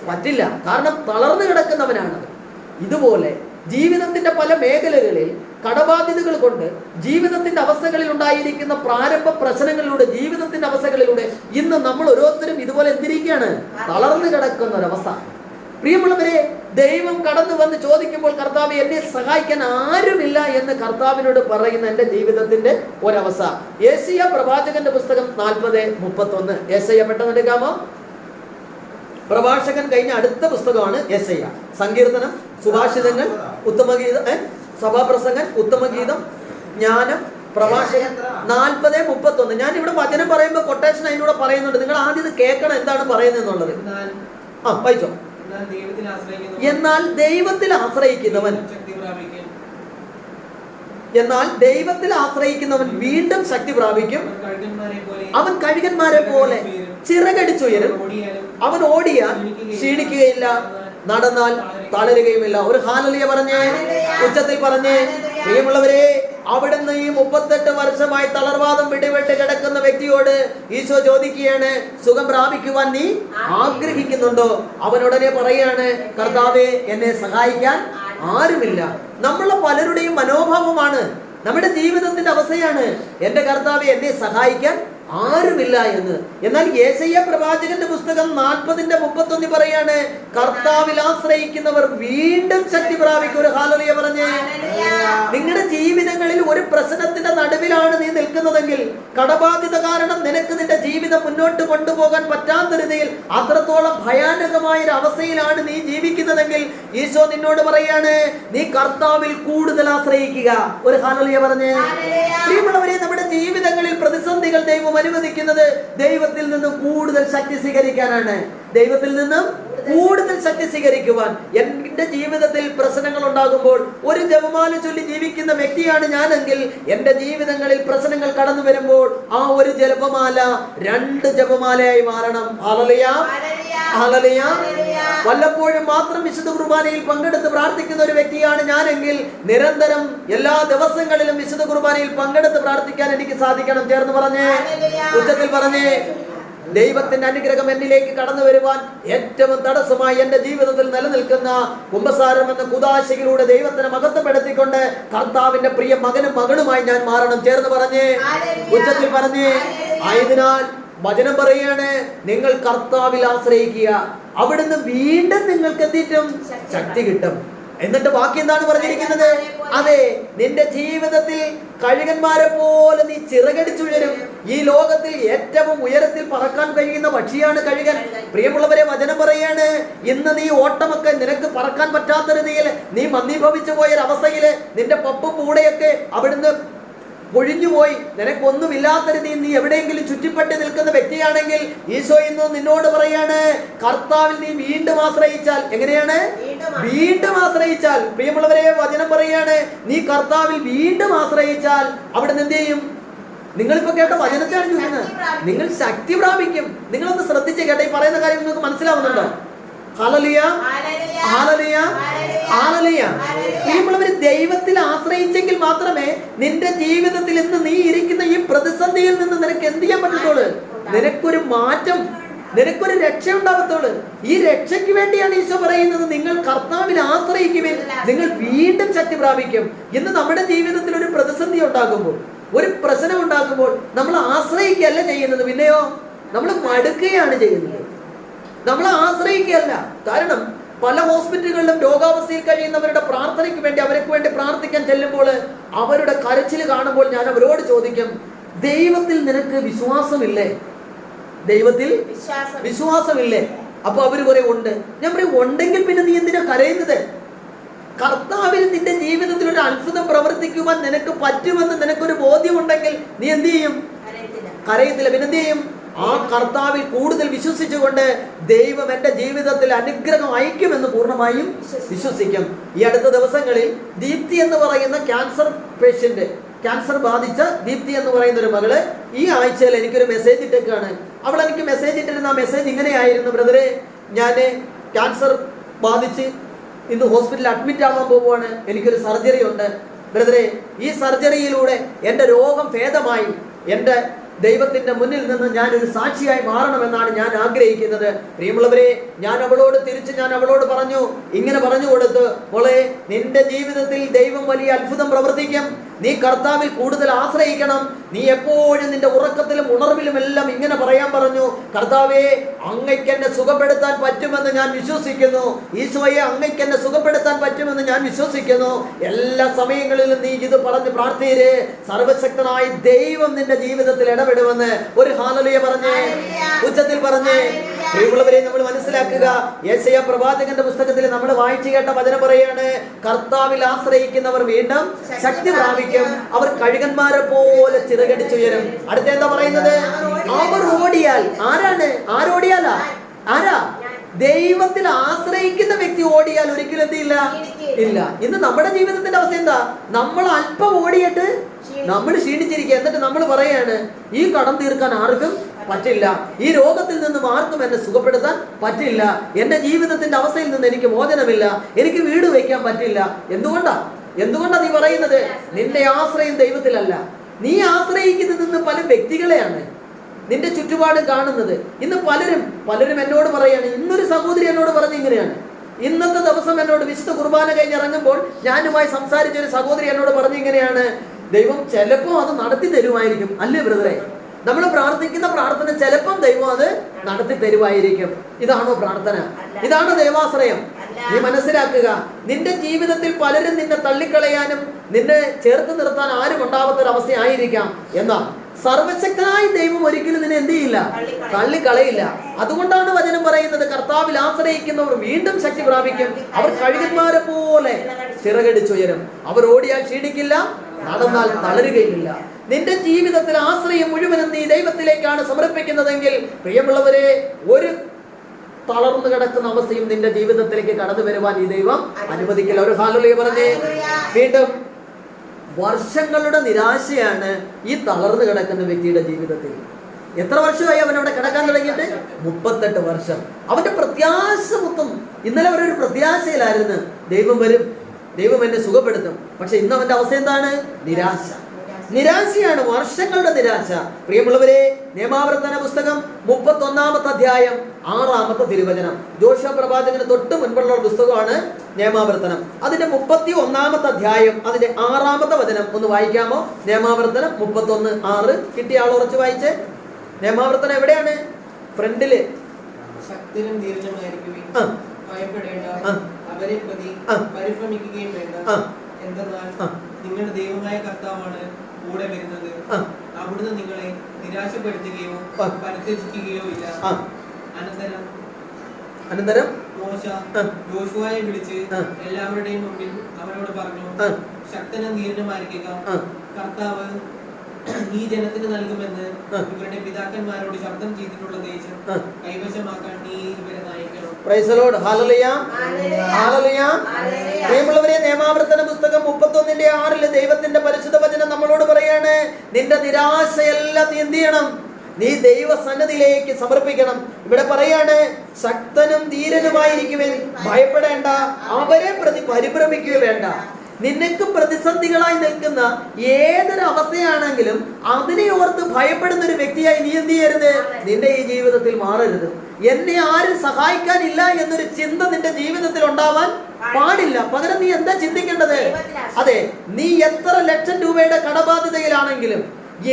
പറ്റില്ല. കാരണം തളർന്നു കിടക്കുന്നവനാണ്. ഇതുപോലെ ജീവിതത്തിന്റെ പല മേഖലകളിൽ കടബാധ്യതകൾ കൊണ്ട് ജീവിതത്തിന്റെ അവസ്ഥകളിൽ ഉണ്ടായിരിക്കുന്ന പ്രാരംഭ പ്രശ്നങ്ങളിലൂടെ, ജീവിതത്തിന്റെ അവസ്ഥകളിലൂടെ ഇന്ന് നമ്മൾ ഓരോരുത്തരും ഇതുപോലെ എന്തിരിക്കുകയാണ്? തളർന്നു കിടക്കുന്ന ഒരവസ്ഥ. പ്രിയമുള്ളവരെ, ദൈവം കടന്നു വന്ന് ചോദിക്കുമ്പോൾ കർത്താവ് എന്നെ സഹായിക്കാൻ ആരുമില്ല എന്ന് കർത്താവിനോട് പറയുന്ന എൻ്റെ ജീവിതത്തിന്റെ ഒരവസ്ഥ. യെശയ്യാ പ്രവാചകന്റെ പുസ്തകം 40:31. യെശയ്യാ പെട്ടെന്ന് എടുക്കാമോ? പ്രഭാഷകൻ കഴിഞ്ഞ അടുത്ത പുസ്തകമാണ് യെശയ്യാ. സങ്കീർത്തനം, സുഭാഷിതങ്ങൾ, ഉത്തമഗീതം, സഭാപ്രസംഗൻ, ഉത്തമഗീതം, ജ്ഞാനം, പ്രഭാഷകൻ 40:31. ഞാൻ ഇവിടെ വചനം പറയുമ്പോൾ കൊട്ടേഷൻ അതിലൂടെ പറയുന്നുണ്ട്. നിങ്ങൾ ആദ്യം ഇത് കേൾക്കണം എന്താണ് പറയുന്നത് എന്നുള്ളത്. വായിച്ചോ. എന്നാൽ ദൈവത്തിൽ ആശ്രയിക്കുന്നവൻ വീണ്ടും ശക്തി പ്രാപിക്കും. അവൻ കഴുകന്മാരെ പോലെ ചിറകടിച്ചുയരും. അവൻ ഓടിയാൽ ക്ഷീണിക്കുകയില്ല, നടന്നാൽ തളരുകയുമില്ല. ഒരു ഹല്ലേലൂയ പറഞ്ഞേ, ഉച്ചത്തിൽ പറഞ്ഞേ. പ്രിയമുള്ളവരെ, അവിടുന്ന് ഈ 38 വർഷമായി തളർവാദം പിടിപെട്ട് കിടക്കുന്ന വ്യക്തിയോട് ഈശോ ചോദിക്കുകയാണ്, സുഖം പ്രാപിക്കുവാൻ നീ ആഗ്രഹിക്കുന്നുണ്ടോ? അവനുടനെ പറയാണ്, കർത്താവേ, എന്നെ സഹായിക്കാൻ ആരുമില്ല. നമ്മളെ പലരുടെയും മനോഭാവമാണ്, നമ്മുടെ ജീവിതത്തിന്റെ അവസ്ഥയാണ്, എൻ്റെ കർത്താവേ, എന്നെ സഹായിക്കാൻ ആരുമില്ല എന്ന്. എന്നാൽ യെശയ്യാ പ്രവാചകന്റെ പുസ്തകം 40:31 പറയാണ്, കർത്താവിൽ ആശ്രയിക്കുന്നവർ വീണ്ടും ശക്തി പ്രാപിക്കും. ഒരു ഹല്ലേലൂയ പറഞ്ഞേ. നിങ്ങളുടെ ജീവിതങ്ങളിൽ ഒരു പ്രശ്നത്തിന്റെ നടുവിലാണ് നീ നിൽക്കുന്നതെങ്കിൽ, കടബാധ്യത കാരണം നിനക്ക് നിന്റെ ജീവിതം മുന്നോട്ട് കൊണ്ടുപോകാൻ പറ്റാത്ത രീതിയിൽ അത്രത്തോളം ഭയാനകമായ ഒരു അവസ്ഥയിലാണ് നീ ജീവിക്കുന്നതെങ്കിൽ, ഈശോ നിന്നോട് പറയാണ്, നീ കർത്താവിൽ കൂടുതൽ ആശ്രയിക്കുക. ഒരു ഹല്ലേലൂയ പറഞ്ഞേ. പ്രിയമുള്ളവരെ, നമ്മുടെ ജീവിതങ്ങളിൽ പ്രതിസന്ധികൾ ദൈവം അനുവദിക്കുന്നത് ദൈവത്തിൽ നിന്നും കൂടുതൽ ശക്തി സ്വീകരിക്കാനാണ്. ദൈവത്തിൽ നിന്നും കൂടുതൽ ശക്തി സ്വീകരിക്കുവാൻ. എന്റെ ജീവിതത്തിൽ പ്രശ്നങ്ങൾ ഉണ്ടാകുമ്പോൾ ഒരു ജപമാല ചൊല്ലി ജീവിക്കുന്ന വ്യക്തിയാണ് ഞാനെങ്കിൽ, എന്റെ ജീവിതങ്ങളിൽ പ്രശ്നങ്ങൾ കടന്നു വരുമ്പോൾ ആ ഒരു ജപമാല 2 ജപമാലയായി മാറണം. Hallelujah, hallelujah. വല്ലപ്പോഴും മാത്രം വിശുദ്ധ കുർബാനയിൽ പങ്കെടുത്ത് പ്രാർത്ഥിക്കുന്ന ഒരു വ്യക്തിയാണ് ഞാനെങ്കിൽ, നിരന്തരം എല്ലാ ദിവസങ്ങളിലും വിശുദ്ധ കുർബാനയിൽ പങ്കെടുത്ത് പ്രാർത്ഥിക്കാൻ എനിക്ക് സാധിക്കണം. ചേർന്ന് പറഞ്ഞേ, ഉച്ചത്തിൽ പറഞ്ഞേ. ദൈവത്തിന്റെ അനുഗ്രഹം എന്നിലേക്ക് കടന്നു വരുവാൻ ഏറ്റവും തടസ്സമായി എന്റെ ജീവിതത്തിൽ നിലനിൽക്കുന്ന കുമ്പസാരം എന്ന കുദാശയിലൂടെ ദൈവത്തിനെ മഹത്വപ്പെടുത്തിക്കൊണ്ട് കർത്താവിന്റെ പ്രിയ മകനും മകളുമായി ഞാൻ മാറണം. ചേർന്ന് പറഞ്ഞേ, ഉച്ചത്തിൽ പറഞ്ഞേ. ആയതിനാൽ വചനം പറയാണ്, നിങ്ങൾ കർത്താവിൽ ആശ്രയിക്കുക, അവിടുന്ന് വീണ്ടും നിങ്ങൾക്ക് എത്തിയിട്ടും ശക്തി കിട്ടും. എന്നിട്ട് ബാക്കി എന്താണ് പറഞ്ഞിരിക്കുന്നത്? അതെ, നിന്റെ ജീവിതത്തിൽ കഴുകന്മാരെ പോലെ നീ ചിറകടിച്ചുയരും. ഈ ലോകത്തിൽ ഏറ്റവും ഉയരത്തിൽ പറക്കാൻ കഴിയുന്ന പക്ഷിയാണ് കഴുകൻ. പ്രിയമുള്ളവരെ, വചനം പറയാണ്, ഇന്ന് നീ ഓട്ടമൊക്കെ നിനക്ക് പറക്കാൻ പറ്റാത്ത രീതിയിൽ നീ മന്ദീഭവിച്ചു പോയൊരവസ്ഥയില് നിന്റെ പപ്പും കൂടെയൊക്കെ അവിടുന്ന് ഒഴിഞ്ഞുപോയി, നിനക്കൊന്നുമില്ലാത്ത രീതിയിൽ നീ എവിടെയെങ്കിലും ചുറ്റിപ്പറ്റി നിൽക്കുന്ന വ്യക്തിയാണെങ്കിൽ, ഈശോ ഇന്ന് നിന്നോട് പറയാണ്, കർത്താവിൽ നീ വീണ്ടും ആശ്രയിച്ചാൽ. എങ്ങനെയാണ്? വീണ്ടും ആശ്രയിച്ചാൽ. പ്രിയമുള്ളവരെ, വചനം പറയാണ്, നീ കർത്താവിൽ വീണ്ടും ആശ്രയിച്ചാൽ അവിടുന്ന് എന്ത് ചെയ്യും? നിങ്ങളിപ്പോ കേട്ട വചനത്തെയാണ് ചോദിക്കുന്നത്. നിങ്ങൾ ശക്തി പ്രാപിക്കും. നിങ്ങളൊന്ന് ശ്രദ്ധിച്ച് കേട്ടെ, ഈ പറയുന്ന കാര്യം നിങ്ങൾക്ക് മനസ്സിലാവുന്നുണ്ടോ? Hallelujah, hallelujah, hallelujah. പ്രിയമുള്ളവരെ, ദൈവത്തിൽ ആശ്രയിച്ചെങ്കിൽ മാത്രമേ നിന്റെ ജീവിതത്തിൽ ഇന്ന് നീ ഇരിക്കുന്ന ഈ പ്രതിസന്ധിയിൽ നിന്ന് നിനക്ക് എന്ത് ചെയ്യാൻ പറ്റത്തുള്ളൂ? നിനക്കൊരു മാറ്റം, നിനക്കൊരു രക്ഷ ഉണ്ടാകത്തുള്ളൂ. ഈ രക്ഷയ്ക്ക് വേണ്ടിയാണ് ഈശോ പറയുന്നത്, നിങ്ങൾ കർത്താവിൽ ആശ്രയിക്കുവിൻ, നിങ്ങൾ വീണ്ടും ശക്തി പ്രാപിക്കും. ഇന്ന് നമ്മുടെ ജീവിതത്തിൽ ഒരു പ്രതിസന്ധി ഉണ്ടാകുമ്പോൾ, ഒരു പ്രശ്നം ഉണ്ടാകുമ്പോൾ നമ്മൾ ആശ്രയിക്കുകയല്ല ചെയ്യുന്നത്, പിന്നെയോ നമ്മൾ മടുക്കുകയാണ് ചെയ്യുന്നത്. നമ്മൾ ആശ്രയിക്കുകയല്ല. കാരണം പല ഹോസ്പിറ്റലുകളിലും രോഗാവസ്ഥയിൽ കഴിയുന്നവരുടെ പ്രാർത്ഥനയ്ക്ക് വേണ്ടി, അവർക്ക് വേണ്ടി പ്രാർത്ഥിക്കാൻ ചെല്ലുമ്പോൾ അവരുടെ കരച്ചിൽ കാണുമ്പോൾ ഞാൻ അവരോട് ചോദിക്കും, ദൈവത്തിൽ നിനക്ക് വിശ്വാസമില്ലേ? ദൈവത്തിൽ വിശ്വാസമില്ലേ? അപ്പൊ അവര് പറയും ഉണ്ട്. ഞാൻ പറയും, ഉണ്ടെങ്കിൽ പിന്നെ നീ എന്തിനാ കരയുന്നത്? കർത്താവിൽ നിന്റെ ജീവിതത്തിൽ ഒരു അത്ഭുതം പ്രവർത്തിക്കുവാൻ നിനക്ക് പറ്റുമെന്ന് നിനക്കൊരു ബോധ്യമുണ്ടെങ്കിൽ നീ എന്ത് ചെയ്യും? കരയത്തില്ല. പിന്നെ എന്ത് ചെയ്യും? ആ കർത്താവിൽ കൂടുതൽ വിശ്വസിച്ചുകൊണ്ട് ദൈവം എൻ്റെ ജീവിതത്തിൽ അനുഗ്രഹം അയക്കുമെന്ന് പൂർണ്ണമായും വിശ്വസിക്കും. ഈ അടുത്ത ദിവസങ്ങളിൽ ദീപ്തി എന്ന് പറയുന്ന ക്യാൻസർ ബാധിച്ച ദീപ്തി എന്ന് പറയുന്ന ഒരു മകള് ഈ ആഴ്ചയിൽ എനിക്കൊരു മെസ്സേജ് ഇട്ടേക്കാണ്. അവൾ എനിക്ക് മെസ്സേജ് ഇട്ടിരുന്ന ആ മെസ്സേജ് ഇങ്ങനെയായിരുന്നു: ബ്രദറെ, ഞാൻ ക്യാൻസർ ബാധിച്ച് ഇന്ന് ഹോസ്പിറ്റലിൽ അഡ്മിറ്റ് ആവാൻ പോവുകയാണ്, എനിക്കൊരു സർജറി ഉണ്ട്. ബ്രദറെ, ഈ സർജറിയിലൂടെ എൻ്റെ രോഗം ഭേദമായി എൻ്റെ ദൈവത്തിന്റെ മുന്നിൽ നിന്ന് ഞാനൊരു സാക്ഷിയായി മാറണമെന്നാണ് ഞാൻ ആഗ്രഹിക്കുന്നത്. പ്രിയമുള്ളവരെ, ഞാൻ അവളോട് പറഞ്ഞു, ഇങ്ങനെ പറഞ്ഞു കൊടുത്തു, മോളെ, നിന്റെ ജീവിതത്തിൽ ദൈവം വലിയ അത്ഭുതം പ്രവർത്തിക്കും. നീ കർത്താവിൽ കൂടുതൽ ആശ്രയിക്കണം. നീ എപ്പോഴും നിന്റെ ഉറക്കത്തിലും ഉണർവിലും എല്ലാം ഇങ്ങനെ പറയാൻ പറഞ്ഞു: കർത്താവേ, അങ്ങയ്ക്ക് എന്നെ സുഖപ്പെടുത്താൻ പറ്റുമെന്ന് ഞാൻ വിശ്വസിക്കുന്നു. ഈശോയെ, അങ്ങയ്ക്ക് എന്നെ സുഖപ്പെടുത്താൻ പറ്റുമെന്ന് ഞാൻ വിശ്വസിക്കുന്നു. എല്ലാ സമയങ്ങളിലും നീ ഇത് പറഞ്ഞ് പ്രാർത്ഥിയേ, സർവശക്തനായ ദൈവം നിന്റെ ജീവിതത്തിൽ ഇടപെടുമെന്ന് ഒരു ഹല്ലേലൂയ പറഞ്ഞേ, ഉച്ചത്തിൽ പറഞ്ഞേ. പ്രിയമുള്ളവരെ, നമ്മൾ മനസ്സിലാക്കുക, യെശയ്യാ പ്രവാചകന്റെ പുസ്തകത്തിൽ നമ്മൾ വായിച്ചു കേട്ട വചനം പറയാണ്: കർത്താവിൽ ആശ്രയിക്കുന്നവർ വീണ്ടും ശക്തി പ്രാപിക്കും, അവർ കഴുകന്മാരെ പോലെ ചിറകടിച്ചുയരും. അടുത്ത എന്താ പറയുന്നത്? അവർ ഓടിയാൽ. ആരോടിയാലാ? ആരാ? ദൈവത്തിൽ ആശ്രയിക്കുന്ന വ്യക്തി ഓടിയാൽ ഒരിക്കലും എന്തില്ല, ഇല്ല. ഇന്ന് നമ്മുടെ ജീവിതത്തിന്റെ അവസ്ഥ എന്താ? നമ്മൾ അല്പം ഓടിയിട്ട് നമ്മൾ ക്ഷീണിച്ചിരിക്കുക. എന്നിട്ട് നമ്മൾ പറയാണ്, ഈ കടം തീർക്കാൻ ആർക്കും പറ്റില്ല, ഈ രോഗത്തിൽ നിന്നും ആർക്കും എന്നെ സുഖപ്പെടുത്താൻ പറ്റില്ല, എന്റെ ജീവിതത്തിന്റെ അവസ്ഥയിൽ നിന്ന് എനിക്ക് മോചനമില്ല, എനിക്ക് വീട് വയ്ക്കാൻ പറ്റില്ല. എന്തുകൊണ്ടാ നീ പറയുന്നത്? നിന്റെ ആശ്രയം ദൈവത്തിലല്ല, നീ ആശ്രയിക്കുന്നത് പല വ്യക്തികളെയാണ് നിന്റെ ചുറ്റുപാടും കാണുന്നത്. ഇന്ന് പലരും എന്നോട് പറയാണ്, ഇന്നൊരു സഹോദരി എന്നോട് പറഞ്ഞ് ഇങ്ങനെയാണ്, ഇന്നത്തെ ദിവസം എന്നോട് വിശുദ്ധ കുർബാന കഴിഞ്ഞ് ഇറങ്ങുമ്പോൾ ഞാനുമായി സംസാരിച്ച ഒരു സഹോദരി എന്നോട് പറഞ്ഞ് ഇങ്ങനെയാണ്: ദൈവം ചിലപ്പോൾ അത് നടത്തി തരുമായിരിക്കും, അല്ലേ ബ്രദറെ? നമ്മൾ പ്രാർത്ഥിക്കുന്ന പ്രാർത്ഥന ചിലപ്പം ദൈവം അത് നടത്തി തരുമായിരിക്കും. ഇതാണോ പ്രാർത്ഥന? ഇതാണോ ദൈവാശ്രയം? നീ മനസ്സിലാക്കുക, നിന്റെ ജീവിതത്തിൽ പലരും നിന്നെ തള്ളിക്കളയാനും നിന്നെ ചേർത്ത് നിർത്താൻ ആരും ഉണ്ടാവാത്തൊരവസ്ഥയായിരിക്കാം. എന്നാൽ സർവശക്തനായ ദൈവം ഒരിക്കലും നിന്നെ എന്ത് ചെയ്യില്ല, തള്ളിക്കളയില്ല. അതുകൊണ്ടാണ് വചനം പറയുന്നത്, കർത്താവിൽ ആശ്രയിക്കുന്നവർ വീണ്ടും ശക്തി പ്രാപിക്കും, അവർ കഴുകന്മാരെ പോലെ ചിറകടിച്ചുയരും, അവർ ഓടിയാൽ ക്ഷീണിക്കില്ല, നടന്നാൽ തളരുകയില്ല. നിന്റെ ജീവിതത്തിൽ ആശ്രയം മുഴുവനും നീ ദൈവത്തിലേക്കാണ് സമർപ്പിക്കുന്നതെങ്കിൽ പ്രിയമുള്ളവരെ, ഒരു തളർന്നു കിടക്കുന്ന അവസ്ഥയും നിന്റെ ജീവിതത്തിലേക്ക് കടന്നു വരുവാൻ ഈ ദൈവം അനുവദിക്കില്ല. ഒരു ഹല്ലേലൂയ പറഞ്ഞേ. വീണ്ടും വർഷങ്ങളുടെ നിരാശയാണ് ഈ തളർന്നു കിടക്കുന്ന വ്യക്തിയുടെ ജീവിതത്തിൽ. എത്ര വർഷമായി അവൻ അവിടെ കിടക്കാൻ തുടങ്ങിയിട്ട്? 38 വർഷം. അവന്റെ പ്രത്യാശ മൊത്തം, ഇന്നലെ അവരൊരു പ്രത്യാശയിലായിരുന്നു, ദൈവം വരും, ദൈവം എന്നെ സുഖപ്പെടുത്തും. പക്ഷെ ഇന്ന് അവന്റെ അവസ്ഥ എന്താണ്? നിരാശ. നിരാശയാണ്, വർഷങ്ങളുടെ നിരാശ. പ്രിയമുള്ളവരെ, നിയമാവർത്തന പുസ്തകം 31-ാമത്തെ അധ്യായം 6-ാമത്തെ തിരുവചനം, ജോഷുവ പ്രവാചകന് തൊട്ട് മുൻപുള്ള പുസ്തകമാണ് നിയമാവർത്തനം. അതിന്റെ 31-ാമത്തെ അധ്യായം അതിന്റെ 6-ാമത്തെ വചനം ഒന്ന് വായിക്കാമോ? നിയമാവർത്തനം 31:6. കിട്ടിയ ആൾ ഉറച്ചു വായിച്ചേ. നിയമാവർത്തനം എവിടെയാണ്? ഫ്രണ്ടില്. ശക്തനും ധീരനുമായിരിക്കുവിൻ, ഭയപ്പെടേണ്ട, അവരെ പ്രതി പരിഭ്രമിക്കുകയും വേണ്ട. എന്തെന്നാൽ നിങ്ങളുടെ ദൈവമായ കർത്താവാണ് കൂടെ വരുന്നത്. അവിടുന്ന് നിങ്ങളെ നിരാശപ്പെടുത്തുകയോ പരിത്യജിക്കുകയോ ഇല്ല. അനന്തരം മോശ യോശുവയെ വിളിച്ച് എല്ലാവരുടെയും മുമ്പിൽ അവരോട് പറഞ്ഞു, ശക്തനും ധീരനുമായിരിക്കുക, കർത്താവ് ഈ ജനത്തിന് നൽകുമെന്ന് ഇവരുടെ പിതാക്കന്മാരോട് ശബ്ദം ചെയ്തിട്ടുള്ള ദേശം കൈവശമാക്കാൻ നീ ഇവരെ നയിക്കണം. Praise the Lord. Hallelujah, hallelujah. പ്രിയമുള്ളവരെ, നിയമാവർത്തന പുസ്തകം 31:6 ദൈവത്തിന്റെ പരിശുദ്ധ വചനം നമ്മളോട് പറയാണ്, നിന്റെ നിരാശയെല്ലാം നീ എന്ത് ചെയ്യണം? നീ ദൈവസന്നിധിയിലേക്ക് സമർപ്പിക്കണം. ഇവിടെ പറയാണ്, ശക്തനും ധീരനുമായിരിക്കുവിൻ, ഭയപ്പെടേണ്ട, അവരെ പ്രതി പരിഭ്രമിക്കുക വേണ്ട. നിനക്ക് പ്രതിസന്ധികളായി നിൽക്കുന്ന ഏതൊരു അവസ്ഥയാണെങ്കിലും അതിനെ ഓർത്ത് ഭയപ്പെടുന്ന ഒരു വ്യക്തിയായി നീ എന്ത് ചെയ്യരുത്? നിന്റെ ഈ ജീവിതത്തിൽ മാറരുത്. എന്നെ ആരും സഹായിക്കാനില്ല എന്നൊരു ചിന്ത നിന്റെ ജീവിതത്തിൽ ഉണ്ടാവാൻ പാടില്ല. പകരം നീ എന്താ ചിന്തിക്കേണ്ടത്? അതെ, നീ എത്ര ലക്ഷം രൂപയുടെ കടബാധ്യതയിലാണെങ്കിലും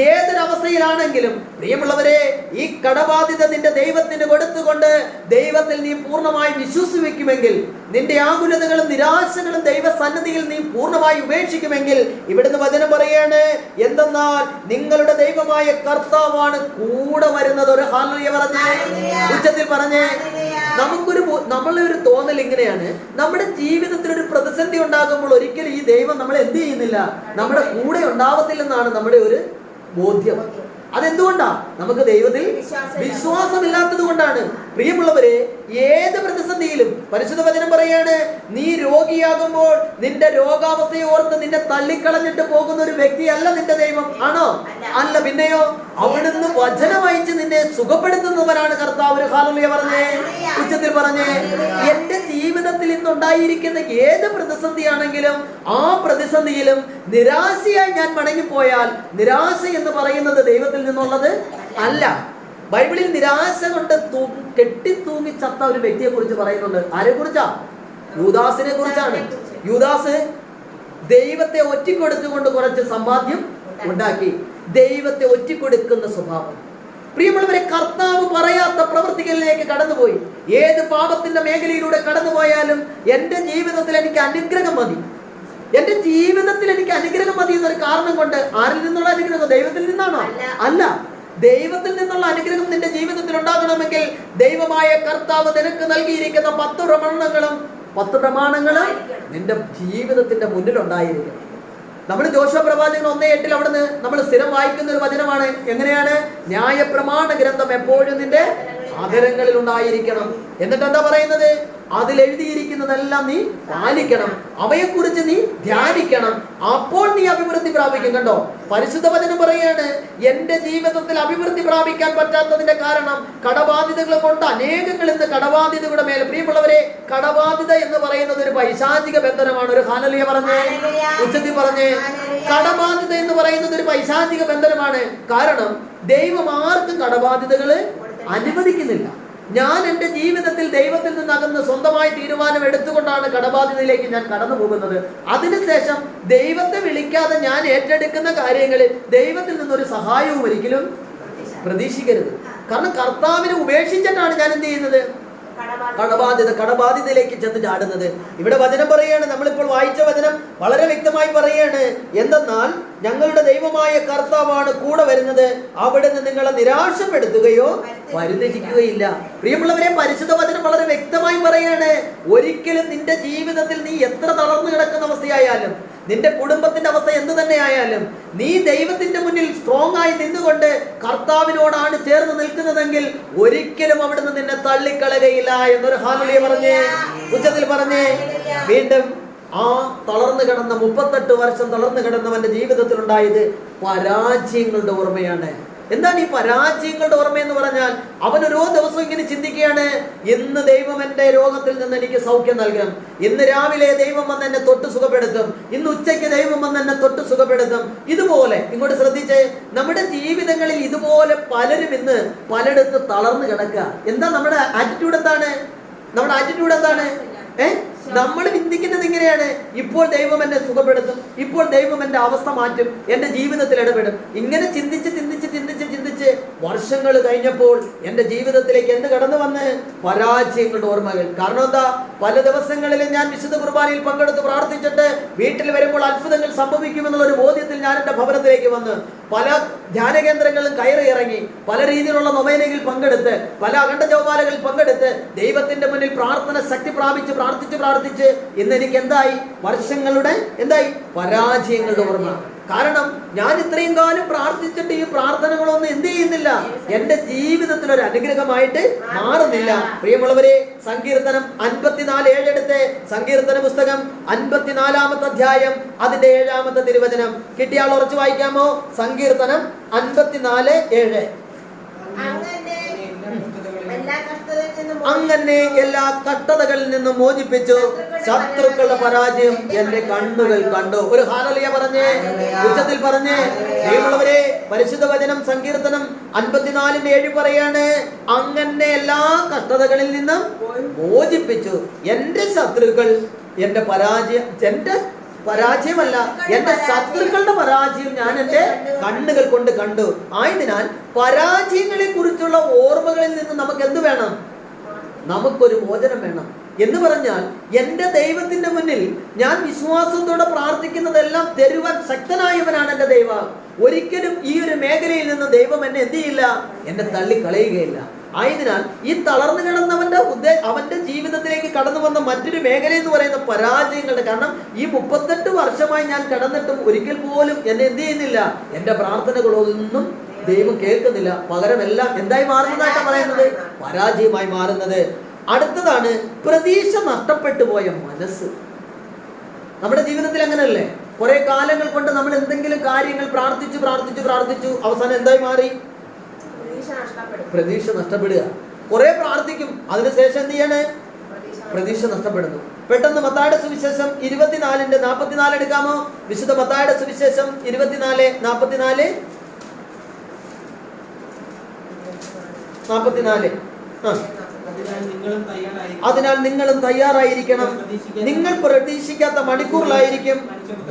ഏതൊരവസ്ഥയിലാണെങ്കിലും പ്രിയമുള്ളവരെ, ഈ കടബാധ്യത നിന്റെ ദൈവത്തിന് കൊടുത്തുകൊണ്ട് ദൈവത്തിൽ നീ പൂർണ്ണമായി വിശ്വസിക്കുമെങ്കിൽ, നിന്റെ ആകുലതകളും നിരാശകളും ദൈവസന്നിധിയിൽ നീ പൂർണ്ണമായി ഉപേക്ഷിക്കുമെങ്കിൽ, ഇവിടുന്ന് വചനം പറയാണ്, എന്തെന്നാൽ നിങ്ങളുടെ ദൈവമായ കർത്താവാണ് കൂടെ വരുന്നത്. ഒരു ഹല്ലേലൂയ പറഞ്ഞേ, ഉച്ചത്തിൽ പറഞ്ഞേ. നമ്മളെ ഒരു തോന്നൽ ഇങ്ങനെയാണ്, നമ്മുടെ ജീവിതത്തിൽ ഒരു പ്രതിസന്ധി ഉണ്ടാകുമ്പോൾ ഒരിക്കലും ഈ ദൈവം നമ്മളെ എന്ത് ചെയ്യുന്നില്ല, നമ്മുടെ കൂടെ ഉണ്ടാവത്തില്ലെന്നാണ് നമ്മുടെ ഒരു ബോധ്യം. അതെന്തുകൊണ്ടാ? നമുക്ക് ദൈവത്തിൽ വിശ്വാസമില്ലാത്തത് കൊണ്ടാണ്. പ്രിയമുള്ളവരെ, ഏത് പ്രതിസന്ധിയിലും പരിശുദ്ധ വചനം പറയാണ്, നീ രോഗിയാകുമ്പോൾ നിന്റെ രോഗാവസ്ഥയെ ഓർത്ത് നിന്നെ തള്ളിക്കളഞ്ഞിട്ട് പോകുന്ന ഒരു വ്യക്തിയല്ല നിന്റെ ദൈവം. ആണോ? അല്ല. പിന്നെയോ, അവിടുന്ന് വചനം അയച്ച് നിന്നെ സുഖപ്പെടുത്തുന്നവനാണ് കർത്താവ്. ഒരു ഹല്ലേലൂയ പറഞ്ഞേ, ഉച്ചത്തിൽ പറഞ്ഞേ. എന്റെ ജീവിതത്തിൽ ഇന്നുണ്ടായിരിക്കുന്ന ഏത് പ്രതിസന്ധിയാണെങ്കിലും ആ പ്രതിസന്ധിയിലും നിരാശയായി ഞാൻ മടങ്ങിപ്പോയാൽ, നിരാശ എന്ന് പറയുന്നത് ദൈവത്തിൽ നിന്നുള്ളത് അല്ല. ബൈബിളിൽ നിരാശ കൊണ്ട് കെട്ടിത്തൂങ്ങി ചത്ത ഒരു വ്യക്തിയെ കുറിച്ച് പറയുന്നുണ്ട്. ആരെ കുറിച്ചാ? യൂദാസിനെ കുറിച്ചാണ്. യൂദാസ് ദൈവത്തെ ഒറ്റിക്കൊടുത്തുകൊണ്ട് കുറച്ച് സമ്പാദ്യം ഉണ്ടാക്കി. ദൈവത്തെ ഒറ്റിക്കൊടുക്കുന്ന സ്വഭാവം. പ്രിയമുള്ളവരെ, കർത്താവ് പറയാത്ത പ്രവൃത്തികളിലേക്ക് കടന്നുപോയി. ഏത് പാപത്തിന്റെ മേഖലയിലൂടെ കടന്നുപോയാലും എന്റെ ജീവിതത്തിൽ എനിക്ക് അനുഗ്രഹം മതി, എന്റെ ജീവിതത്തിൽ എനിക്ക് അനുഗ്രഹം മതി എന്നൊരു കാരണം കൊണ്ട്. ആരിൽ നിന്നുള്ള അനുഗ്രഹം? ദൈവത്തിൽ നിന്നാണോ? അല്ല. ദൈവത്തിൽ നിന്നുള്ള അനുഗ്രഹം നിന്റെ ജീവിതത്തിൽ ഉണ്ടാകണമെങ്കിൽ ദൈവമായ കർത്താവ് നിനക്ക് നൽകിയിരിക്കുന്ന 10 പ്രമാണങ്ങളും നിന്റെ ജീവിതത്തിന്റെ മുന്നിലുണ്ടായിരിക്കണം. നമ്മൾ ജോഷുവ പ്രവാചകൻ 1:8 അവിടുന്ന് നമ്മൾ സ്ഥിരം വായിക്കുന്ന ഒരു വചനമാണ്. എങ്ങനെയാണ്? ന്യായപ്രമാണ ഗ്രന്ഥം എപ്പോഴും നിന്റെ അധരങ്ങളിൽ ഉണ്ടായിരിക്കണം. എന്നിട്ട് എന്താ പറയുന്നത്? അതിലെഴുതിയിരിക്കുന്നതെല്ലാം നീ പാലിക്കണം, അവയെക്കുറിച്ച് നീ ധ്യാനിക്കണം, അപ്പോൾ നീ അഭിവൃദ്ധി പ്രാപിക്കും. കണ്ടോ, പരിശുദ്ധ വചനം പറയാണ്, എന്റെ ജീവിതത്തിൽ അഭിവൃദ്ധി പ്രാപിക്കാൻ പറ്റാത്തതിന്റെ കാരണം കടബാധ്യതകൾ കൊണ്ട് അനേകങ്ങൾ ഇന്ന് കടബാധ്യതയുടെ മേലെ. പ്രിയമുള്ളവരെ, കടബാധ്യത എന്ന് പറയുന്നത് ഒരു പൈശാചിക ബന്ധനമാണ്. ഒരു ഹല്ലേലൂയ പറഞ്ഞേ, ഉച്ചത്തിൽ പറഞ്ഞേ. കടബാധ്യത എന്ന് പറയുന്നത് ഒരു പൈശാചിക ബന്ധനമാണ്. കാരണം ദൈവം ആർക്കും കടബാധ്യതകൾ അനുവദിക്കുന്നില്ല. ഞാൻ എൻ്റെ ജീവിതത്തിൽ ദൈവത്തിൽ നിന്നകന്ന് സ്വന്തമായി തീരുമാനം എടുത്തുകൊണ്ടാണ് കടബാധ്യതയിലേക്ക് ഞാൻ കടന്നു പോകുന്നത്. അതിനുശേഷം ദൈവത്തെ വിളിക്കാതെ ഞാൻ ഏറ്റെടുക്കുന്ന കാര്യങ്ങളിൽ ദൈവത്തിൽ നിന്നൊരു സഹായവും ഒരിക്കലും പ്രതീക്ഷിക്കരുത്. കാരണം കർത്താവിനെ ഉപേക്ഷിച്ചിട്ടാണ് ഞാൻ എന്ത് ചെയ്യുന്നത്? കടബാധ്യതയിലേക്ക് ചെന്ന് ചാടുന്നത്. ഇവിടെ വചനം പറയാണ്, നമ്മളിപ്പോൾ വായിച്ച വചനം വളരെ വ്യക്തമായി പറയാണ്, എന്തെന്നാൽ ഞങ്ങളുടെ ദൈവമായ കർത്താവാണ് കൂടെ വരുന്നത്, അവിടുന്ന് നിങ്ങളെ നിരാശപ്പെടുത്തുകയോ പരിത്യജിക്കുകയില്ല. പ്രിയമുള്ളവരെ, പരിശുദ്ധ വചനം വളരെ വ്യക്തമായി പറയാണ്, ഒരിക്കലും നിന്റെ ജീവിതത്തിൽ നീ എത്ര തളർന്നു കിടക്കുന്ന അവസ്ഥയായാലും, നിന്റെ കുടുംബത്തിന്റെ അവസ്ഥ എന്ത് തന്നെ ആയാലും, നീ ദൈവത്തിന്റെ മുന്നിൽ സ്ട്രോങ് ആയി നിന്നുകൊണ്ട് കർത്താവിനോടാണ് ചേർന്ന് നിൽക്കുന്നതെങ്കിൽ ഒരിക്കലും അവിടുന്ന് നിന്നെ തള്ളിക്കളയുകയില്ല എന്നൊരു ഹല്ലേലൂയ പറഞ്ഞേ, ഉച്ചത്തിൽ പറഞ്ഞേ. വീണ്ടും ആ തളർന്നു കിടന്ന 38 വർഷം തളർന്നു കിടന്നവന്റെ ജീവിതത്തിൽ ഉണ്ടായത് പരാജയങ്ങളുടെ ഓർമ്മയാണ്. എന്താണ് ഈ പരാജയങ്ങളുടെ ഓർമ്മ എന്ന് പറഞ്ഞാൽ? അവൻ ഓരോ ദിവസവും ഇങ്ങനെ ചിന്തിക്കുകയാണ്, ഇന്ന് ദൈവം എൻ്റെ രോഗത്തിൽ നിന്ന് എനിക്ക് സൗഖ്യം നൽകും, ഇന്ന് രാവിലെ ദൈവം വന്ന് എന്നെ തൊട്ട് സുഖപ്പെടുത്തും, ഇന്ന് ഉച്ചയ്ക്ക് ദൈവം വന്ന് എന്നെ തൊട്ട് സുഖപ്പെടുത്തും. ഇതുപോലെ ഇങ്ങോട്ട് ശ്രദ്ധിച്ചേ, നമ്മുടെ ജീവിതങ്ങളിൽ ഇതുപോലെ പലരും ഇന്ന് പലയിടത്ത് തളർന്നു കിടക്കുക. എന്താ നമ്മുടെ ആറ്റിറ്റ്യൂഡ്? എന്താണ് നമ്മുടെ ആറ്റിറ്റ്യൂഡ്? എന്താണ്? നമ്മൾ ചിന്തിക്കുന്നത് ഇങ്ങനെയാണ്, ഇപ്പോൾ ദൈവം എന്നെ സുഖപ്പെടുത്തും, ഇപ്പോൾ ദൈവം എൻ്റെ അവസ്ഥ മാറ്റും, എൻ്റെ ജീവിതത്തിൽ ഇടപെടും. ഇങ്ങനെ ചിന്തിച്ച് ചിന്തിച്ച് ചിന്തിച്ച് ചിന്തിച്ച് വർഷങ്ങൾ കഴിഞ്ഞപ്പോൾ എൻ്റെ ജീവിതത്തിലേക്ക് എന്ത് കടന്നു വന്ന്? പരാജയങ്ങളുടെ ഓർമ്മകൾ. കാരണം എന്താ? പല ദിവസങ്ങളിലും ഞാൻ വിശുദ്ധ കുർബാനയിൽ പങ്കെടുത്ത് പ്രാർത്ഥിച്ചിട്ട് വീട്ടിൽ വരുമ്പോൾ അത്ഭുതങ്ങൾ സംഭവിക്കുമെന്നുള്ള ഒരു ബോധ്യത്തിൽ ഞാൻ എൻ്റെ ഭവനത്തിലേക്ക് വന്ന് പല ധ്യാന കേന്ദ്രങ്ങളിലും കയറി ഇറങ്ങി, പല രീതിയിലുള്ള നൊവേനയിൽ പങ്കെടുത്ത്, പല അഖണ്ഡ ജപമാലകളിൽ പങ്കെടുത്ത് ദൈവത്തിന്റെ മുന്നിൽ പ്രാർത്ഥന ശക്തി പ്രാപിച്ച് പ്രാർത്ഥിച്ച് ഇന്ന് എനിക്ക് എന്തായി? വർഷങ്ങളുടെ എന്തായി? പരാജയങ്ങളുടെ ഓർമ്മ. കാരണം ഞാൻ ഇത്രയും കാലം പ്രാർത്ഥിച്ചിട്ട് ഈ പ്രാർത്ഥനകളൊന്നും എന്ത് ചെയ്യുന്നില്ല, എൻ്റെ ജീവിതത്തിൽ ഒരു അനുഗ്രഹമായിട്ട് മാറുന്നില്ല. പ്രിയമുള്ളവരെ, സങ്കീർത്തനം 54:7 എടുത്ത് സങ്കീർത്തന പുസ്തകം 54-ാമത്തെ അധ്യായം അതിന്റെ 7-ാമത്തെ തിരുവചനം കിട്ടിയാൽ ഉറച്ചു വായിക്കാമോ? സങ്കീർത്തനം 54:7. അങ്ങനെ എല്ലാ കഷ്ടതകളിൽ നിന്നും മോചിപ്പിച്ചു, ശത്രുക്കളുടെ പരാജയം എന്റെ കണ്ണുകൾ കണ്ടു. ഒരു ഹല്ലേലൂയ പറഞ്ഞേ, ഉച്ചത്തിൽ പറഞ്ഞേ. ദൈവമുള്ളവരെ, പരിശുദ്ധ വചനം സങ്കീർത്തനം 54:7 പറയാണ്, അങ്ങനെ എല്ലാ കഷ്ടതകളിൽ നിന്നും മോചിപ്പിച്ചു. എന്റെ ശത്രുക്കൾ എന്റെ പരാജയം, എന്റെ പരാജയമല്ല, എന്റെ ശത്രുക്കളുടെ പരാജയം ഞാൻ എന്റെ കണ്ണുകൾ കൊണ്ട് കണ്ടു. ആയതിനാൽ പരാജയങ്ങളെ കുറിച്ചുള്ള ഓർമ്മകളിൽ നിന്ന് നമുക്ക് എന്ത് വേണം? നമുക്കൊരു മോചനം വേണം. എന്ന് പറഞ്ഞാൽ എൻ്റെ ദൈവത്തിന്റെ മുന്നിൽ ഞാൻ വിശ്വാസത്തോടെ പ്രാർത്ഥിക്കുന്നതെല്ലാം തരുവാൻ ശക്തനായവനാണ് എൻ്റെ ദൈവം. ഒരിക്കലും ഈ ഒരു മേഖലയിൽ നിന്ന് ദൈവം എന്നെ എന്ത് ചെയ്യില്ല? എന്നെ തള്ളിക്കളയുകയില്ല. ആയതിനാൽ ഈ തളർന്നു കിടന്നവന്റെ അവന്റെ ജീവിതത്തിലേക്ക് കടന്നു വന്ന മറ്റൊരു മേഖല എന്ന് പറയുന്ന പരാജയങ്ങളുടെ. കാരണം ഈ 38 വർഷമായി ഞാൻ കടന്നിട്ടും ഒരിക്കൽ പോലും എന്നെ എന്ത് ചെയ്യുന്നില്ല? എൻ്റെ പ്രാർത്ഥനകളൊന്നും ദൈവം കേൾക്കുന്നില്ല. പകരം എല്ലാം എന്തായി മാറുന്നതായിട്ടാണ് പറയുന്നത്? പരാജയമായി മാറുന്നത്. അടുത്തതാണ് പ്രതീക്ഷ നഷ്ടപ്പെട്ടു പോയ മനസ്സ്. നമ്മുടെ ജീവിതത്തിൽ അങ്ങനെയല്ലേ? കുറെ കാലങ്ങൾ കൊണ്ട് നമ്മൾ എന്തെങ്കിലും കാര്യങ്ങൾ പ്രാർത്ഥിച്ചു അവസാനം എന്തായി മാറി? പ്രതീക്ഷ നഷ്ടപ്പെടുക. കുറെ പ്രാർത്ഥിക്കും, അതിനുശേഷം എന്ത് ചെയ്യാണ്? പ്രതീക്ഷ നഷ്ടപ്പെടുന്നു. പെട്ടെന്ന് മത്തായിയുടെ സുവിശേഷം 24:44 എടുക്കാമോ? വിശുദ്ധ മത്തായിയുടെ സുവിശേഷം 24:44. അതിനാൽ നിങ്ങളും തയ്യാറായിരിക്കണം, നിങ്ങൾ പ്രതീക്ഷിക്കാത്ത മണിക്കൂറിലായിരിക്കും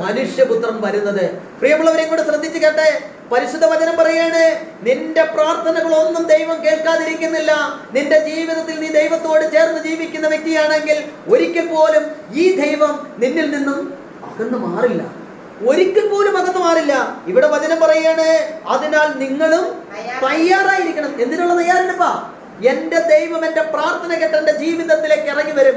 മനുഷ്യപുത്രൻ വരുന്നത്. പ്രിയമുള്ളവരെ കൂടെ ശ്രദ്ധിച്ചു കേട്ടെ, പരിശുദ്ധ വചനം പറയാണ്, നിന്റെ പ്രാർത്ഥനകളൊന്നും ദൈവം കേൾക്കാതിരിക്കുന്നില്ല. നിന്റെ ജീവിതത്തിൽ നീ ദൈവത്തോട് ചേർന്ന് ജീവിക്കുന്ന വ്യക്തിയാണെങ്കിൽ ഒരിക്കൽ പോലും ഈ ദൈവം നിന്നിൽ നിന്നും അകന്നു മാറില്ല. ഒരിക്കൽ പോലും അകന്നു മാറില്ല. ഇവിടെ വചനം പറയാണ്, അതിനാൽ നിങ്ങളും തയ്യാറായിരിക്കണം. എന്തിനുള്ള തയ്യാറെടുപ്പാ? എന്റെ ദൈവം എന്റെ പ്രാർത്ഥന കേട്ട് എന്റെ ജീവിതത്തിലേക്ക് ഇറങ്ങി വരും.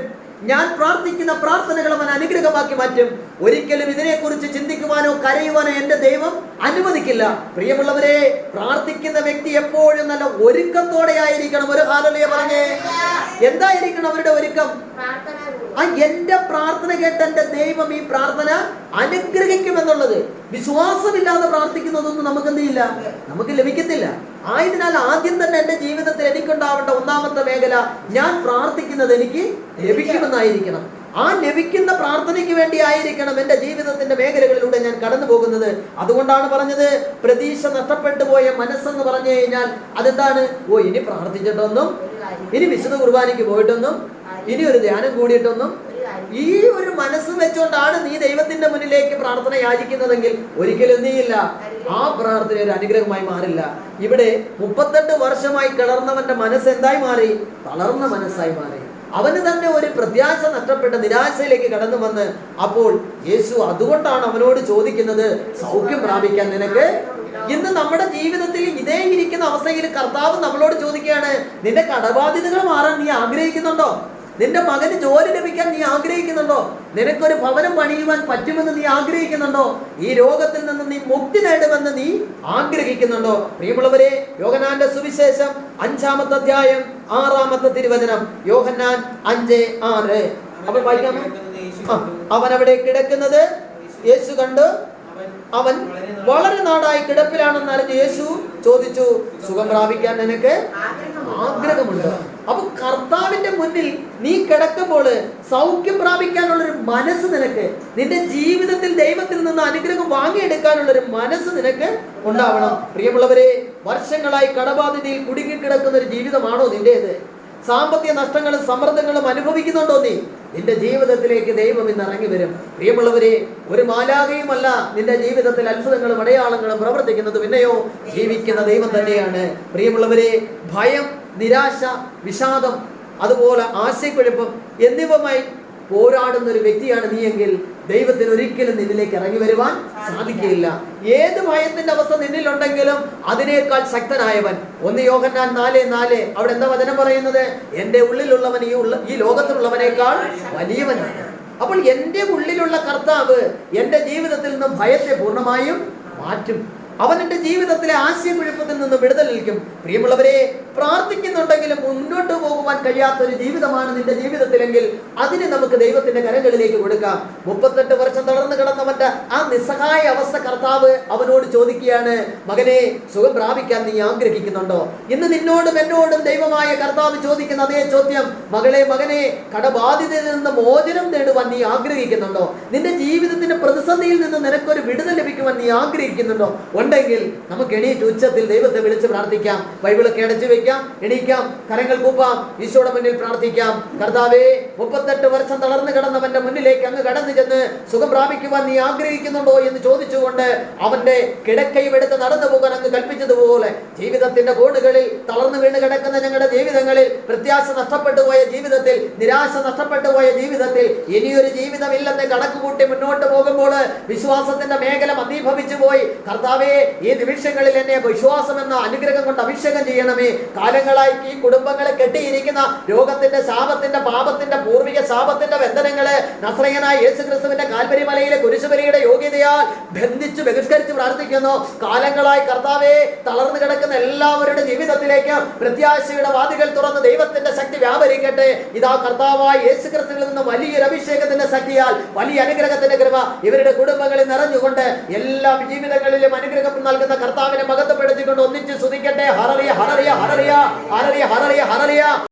ഞാൻ പ്രാർത്ഥിക്കുന്ന പ്രാർത്ഥനകൾ അവൻ അനുഗ്രഹമാക്കി മാറ്റും. ഒരിക്കലും ഇതിനെക്കുറിച്ച് ചിന്തിക്കുവാനോ കരയുവാനോ എന്റെ ദൈവം അനുവദിക്കില്ല. പ്രിയമുള്ളവരെ, പ്രാർത്ഥിക്കുന്ന വ്യക്തി എപ്പോഴും നല്ല ഒരുക്കത്തോടെ ആയിരിക്കണം. ഒരു ഹല്ലേലൂയ പറഞ്ഞേ. എന്തായിരിക്കണം അവരുടെ ഒരുക്കം? എന്റെ പ്രാർത്ഥന കേട്ട് എന്റെ ദൈവം ഈ പ്രാർത്ഥന അനുഗ്രഹിക്കുമെന്നുള്ളത്. വിശ്വാസമില്ലാതെ പ്രാർത്ഥിക്കുന്നതൊന്നും നമുക്ക് എന്ത് ചെയ്യില്ല? നമുക്ക് ലഭിക്കത്തില്ല. ആയതിനാൽ ആദ്യം തന്നെ എന്റെ ജീവിതത്തിൽ എനിക്കുണ്ടാവേണ്ട ഒന്നാമത്തെ മേഖല, ഞാൻ പ്രാർത്ഥിക്കുന്നത് എനിക്ക് ലഭിക്കുമെന്നായിരിക്കണം. ആ ലഭിക്കുന്ന പ്രാർത്ഥനയ്ക്ക് വേണ്ടി ആയിരിക്കണം എൻ്റെ ജീവിതത്തിന്റെ മേഖലകളിലൂടെ ഞാൻ കടന്നു പോകുന്നത്. അതുകൊണ്ടാണ് പറഞ്ഞത് പ്രതീക്ഷ നഷ്ടപ്പെട്ടു പോയ മനസ്സെന്ന് പറഞ്ഞു കഴിഞ്ഞാൽ അതെന്താണ്? ഇനി പ്രാർത്ഥിച്ചിട്ടൊന്നും, ഇനി വിശുദ്ധ കുർബാനയ്ക്ക് പോയിട്ടൊന്നും, ഇനി ഒരു ധ്യാനം കൂടിയിട്ടൊന്നും, ഈ ഒരു മനസ്സ് വെച്ചുകൊണ്ടാണ് നീ ദൈവത്തിന്റെ മുന്നിലേക്ക് പ്രാർത്ഥന യാചിക്കുന്നതെങ്കിൽ ഒരിക്കലും എന്ത് ചെയ്യില്ല? ആ പ്രാർത്ഥന ഒരു അനുഗ്രഹമായി മാറില്ല. ഇവിടെ 38 വർഷമായി കിളർന്നവന്റെ മനസ്സ് എന്തായി മാറി? തളർന്ന മനസ്സായി മാറി. അവന് തന്നെ ഒരു പ്രത്യാശ നഷ്ടപ്പെട്ട നിരാശയിലേക്ക് കടന്നു വന്ന് അപ്പോൾ യേശു അതുകൊണ്ടാണ് അവനോട് ചോദിക്കുന്നത്, സൗഖ്യം പ്രാപിക്കാൻ നിനക്ക്. ഇന്ന് നമ്മുടെ ജീവിതത്തിൽ ഇതേ ഇരിക്കുന്ന അവസ്ഥയിൽ കർത്താവ് നമ്മളോട് ചോദിക്കുകയാണ്, നിന്റെ കടബാധ്യതകൾ മാറാൻ നീ ആഗ്രഹിക്കുന്നുണ്ടോ? നിന്റെ മകന് ജോലി ലഭിക്കാൻ നീ ആഗ്രഹിക്കുന്നുണ്ടോ? നിനക്കൊരു ഭവനം പണിയുവാൻ പറ്റുമെന്ന് നീ ആഗ്രഹിക്കുന്നുണ്ടോ? ഈ രോഗത്തിൽ നിന്ന് നീ മുക്തി നേടുമെന്ന് നീ ആഗ്രഹിക്കുന്നുണ്ടോ? പ്രിയമുള്ളവരെ, യോഹന്നാന്റെ സുവിശേഷം 5-ാമത്തെ അധ്യായം 6-ാമത്തെ തിരുവചനം, യോഹന്നാൻ 5:6. അപ്പോൾ വായിക്കാമോ? അവൻ അവിടെ കിടക്കുന്നത് യേശു കണ്ടു. അവൻ വളരെ നാടായി കിടപ്പിലാണെന്ന് അറിഞ്ഞ് യേശു ചോദിച്ചു, സുഖം പ്രാപിക്കാൻ നിനക്ക് ആഗ്രഹമുണ്ട്? അപ്പൊ കർത്താവിന്റെ മുന്നിൽ നീ കിടക്കുമ്പോൾ സൗഖ്യം പ്രാപിക്കാനുള്ളൊരു മനസ്സ് നിനക്ക്, നിന്റെ ജീവിതത്തിൽ ദൈവത്തിൽ നിന്ന് അനുഗ്രഹം വാങ്ങിയെടുക്കാനുള്ളൊരു മനസ്സ് നിനക്ക് ഉണ്ടാവണം. പ്രിയമുള്ളവരെ, വർഷങ്ങളായി കടബാധ്യതയിൽ കുടുങ്ങിക്കിടക്കുന്ന ഒരു ജീവിതമാണോ നിന്റേത്? സാമ്പത്തിക നഷ്ടങ്ങളും സമ്മർദ്ദങ്ങളും അനുഭവിക്കുന്നുണ്ടോ നീ? നിന്റെ ജീവിതത്തിലേക്ക് ദൈവം ഇന്ന് ഇറങ്ങി വരും. പ്രിയമുള്ളവരെ, ഒരു മാലാഖയുമല്ല നിന്റെ ജീവിതത്തിൽ അത്ഭുതങ്ങളും അടയാളങ്ങളും പ്രവർത്തിക്കുന്നത്, പിന്നെയോ ജീവിക്കുന്ന ദൈവം തന്നെയാണ്. പ്രിയമുള്ളവരെ, ഭയം, നിരാശ, വിഷാദം, അതുപോലെ ആശയക്കുഴപ്പം എന്നിവയുമായി പോരാടുന്ന ഒരു വ്യക്തിയാണ് നീയെങ്കിൽ ദൈവത്തിന് ഒരിക്കലും നിന്നിലേക്ക് ഇറങ്ങി വരുവാൻ സാധിക്കില്ല. ഏത് ഭയത്തിന്റെ അവസ്ഥ നിന്നിലുണ്ടെങ്കിലും അതിനേക്കാൾ ശക്തനായവൻ. 1 യോഹന്നാൻ 4:4 അവിടെ എന്താ വചനം പറയുന്നത്? എന്റെ ഉള്ളിലുള്ളവൻ ഈ ലോകത്തിലുള്ളവനേക്കാൾ വലിയവനാണ്. അപ്പോൾ എന്റെ ഉള്ളിലുള്ള കർത്താവ് എന്റെ ജീവിതത്തിൽ നിന്ന് ഭയത്തെ പൂർണ്ണമായും മാറ്റും. അവൻ എൻ്റെ ജീവിതത്തിലെ ആശയക്കുഴപ്പത്തിൽ നിന്ന് വിടുതൽ നൽകും. പ്രിയമുള്ളവരെ, പ്രാർത്ഥിക്കുന്നുണ്ടെങ്കിലും മുന്നോട്ട് പോകുവാൻ കഴിയാത്തൊരു ജീവിതമാണ് നിന്റെ ജീവിതത്തിലെങ്കിൽ അതിന് നമുക്ക് ദൈവത്തിന്റെ കരങ്ങളിലേക്ക് കൊടുക്കാം. 38 വർഷം തളർന്നു കിടന്നവന്റെ ആ നിസ്സഹായ അവസ്ഥ കർത്താവ് അവനോട് ചോദിക്കുകയാണ്, മകനെ, സുഖം പ്രാപിക്കാൻ നീ ആഗ്രഹിക്കുന്നുണ്ടോ? ഇന്ന് നിന്നോടും എന്നോടും ദൈവമായ കർത്താവ് ചോദിക്കുന്ന അതേ ചോദ്യം, മകളെ, മകനെ, കടബാധിതയിൽ നിന്ന് മോചനം നേടുവാൻ നീ ആഗ്രഹിക്കുന്നുണ്ടോ? നിന്റെ ജീവിതത്തിന്റെ പ്രതിസന്ധിയിൽ നിന്ന് നിനക്കൊരു വിടുതൽ ലഭിക്കുവാൻ നീ ആഗ്രഹിക്കുന്നുണ്ടോ? ഉണ്ടെങ്കിൽ നമുക്ക് എണീറ്റ് ഉച്ചത്തിൽ ദൈവത്തെ വിളിച്ച് പ്രാർത്ഥിക്കാം. ബൈബിളൊക്കെ അടച്ചു വെക്കാം, എണീക്കാം, കരങ്ങൾ കൂപ്പാം, ഈശോയുടെ മുന്നിൽ പ്രാർത്ഥിക്കാം. കർത്താവേ, 38 വർഷം തളർന്നു കിടന്നവന്റെ മുന്നിലേക്ക് അങ്ങ് കടന്നു ചെന്ന് സുഖം പ്രാപിക്കുവാൻ നീ ആഗ്രഹിക്കുന്നുണ്ടോ എന്ന് ചോദിച്ചുകൊണ്ട് അവന്റെ കിടക്കയും എടുത്ത് നടന്നു പോകാൻ അങ്ങ് കൽപ്പിച്ചതുപോലെ ജീവിതത്തിന്റെ കോണുകളിൽ തളർന്നു വീണ് കിടക്കുന്ന ഞങ്ങളുടെ ജീവിതങ്ങളിൽ, പ്രത്യാശ നഷ്ടപ്പെട്ടു പോയ ജീവിതത്തിൽ, നിരാശ നഷ്ടപ്പെട്ടു പോയ ജീവിതത്തിൽ ഇനിയൊരു ജീവിതമില്ലെന്ന് കണക്കുകൂട്ടി മുന്നോട്ട് പോകുമ്പോൾ വിശ്വാസത്തിന്റെ മേഖല മന്ദീഭവിച്ചു പോയി. കർത്താവേ, ഈ നിമിഷങ്ങളിൽ എന്നെ വിശ്വാസം എന്ന അനുഗ്രഹം കൊണ്ട് അഭിഷേകം ചെയ്യണമേ. കാലങ്ങളായി ഈ കുടുംബങ്ങളെ കെട്ടിയിരിക്കുന്ന രോഗത്തിന്റെ, ശാപത്തിന്റെ, പാപത്തിന്റെ, പൂർവിക ശാപത്തിന്റെ ബന്ധനങ്ങളെ നസ്രയനായ യേശുക്രിസ്തുവിന്റെ കാൽവരി മലയിലെ കുരിശുബലിയുടെ യോഗ്യതയാൽ ബന്ധിച്ചു ബഹിഷ്കരിച്ച് പ്രാർത്ഥിക്കുന്നു. കാലങ്ങളായി കർത്താവേ, തളർന്നു കിടക്കുന്ന എല്ലാവരുടെ ജീവിതത്തിലേക്ക് പ്രത്യാശയുടെ വാതികൾ തുറന്ന് ദൈവത്തിന്റെ ശക്തി വ്യാപരിക്കട്ടെ. ഇതാ കർത്താവായ യേശുക്രിസ്തുവിൽ നിന്ന് വലിയൊരു അഭിഷേകത്തിന്റെ ശക്തിയാൽ വലിയ അനുഗ്രഹത്തിന്റെ കൃപ ഇവരുടെ കുടുംബങ്ങളിൽ നിറഞ്ഞുകൊണ്ട് എല്ലാ ജീവിതങ്ങളിലും അനുഗ്രഹം നൽകുന്ന കർത്താവിനെ മഹത്വപ്പെടുത്തിക്കൊണ്ട് ഒന്നിച്ച് സ്തുതിക്കട്ടെ. Hallelujah, hallelujah, hallelujah, hallelujah, hallelujah.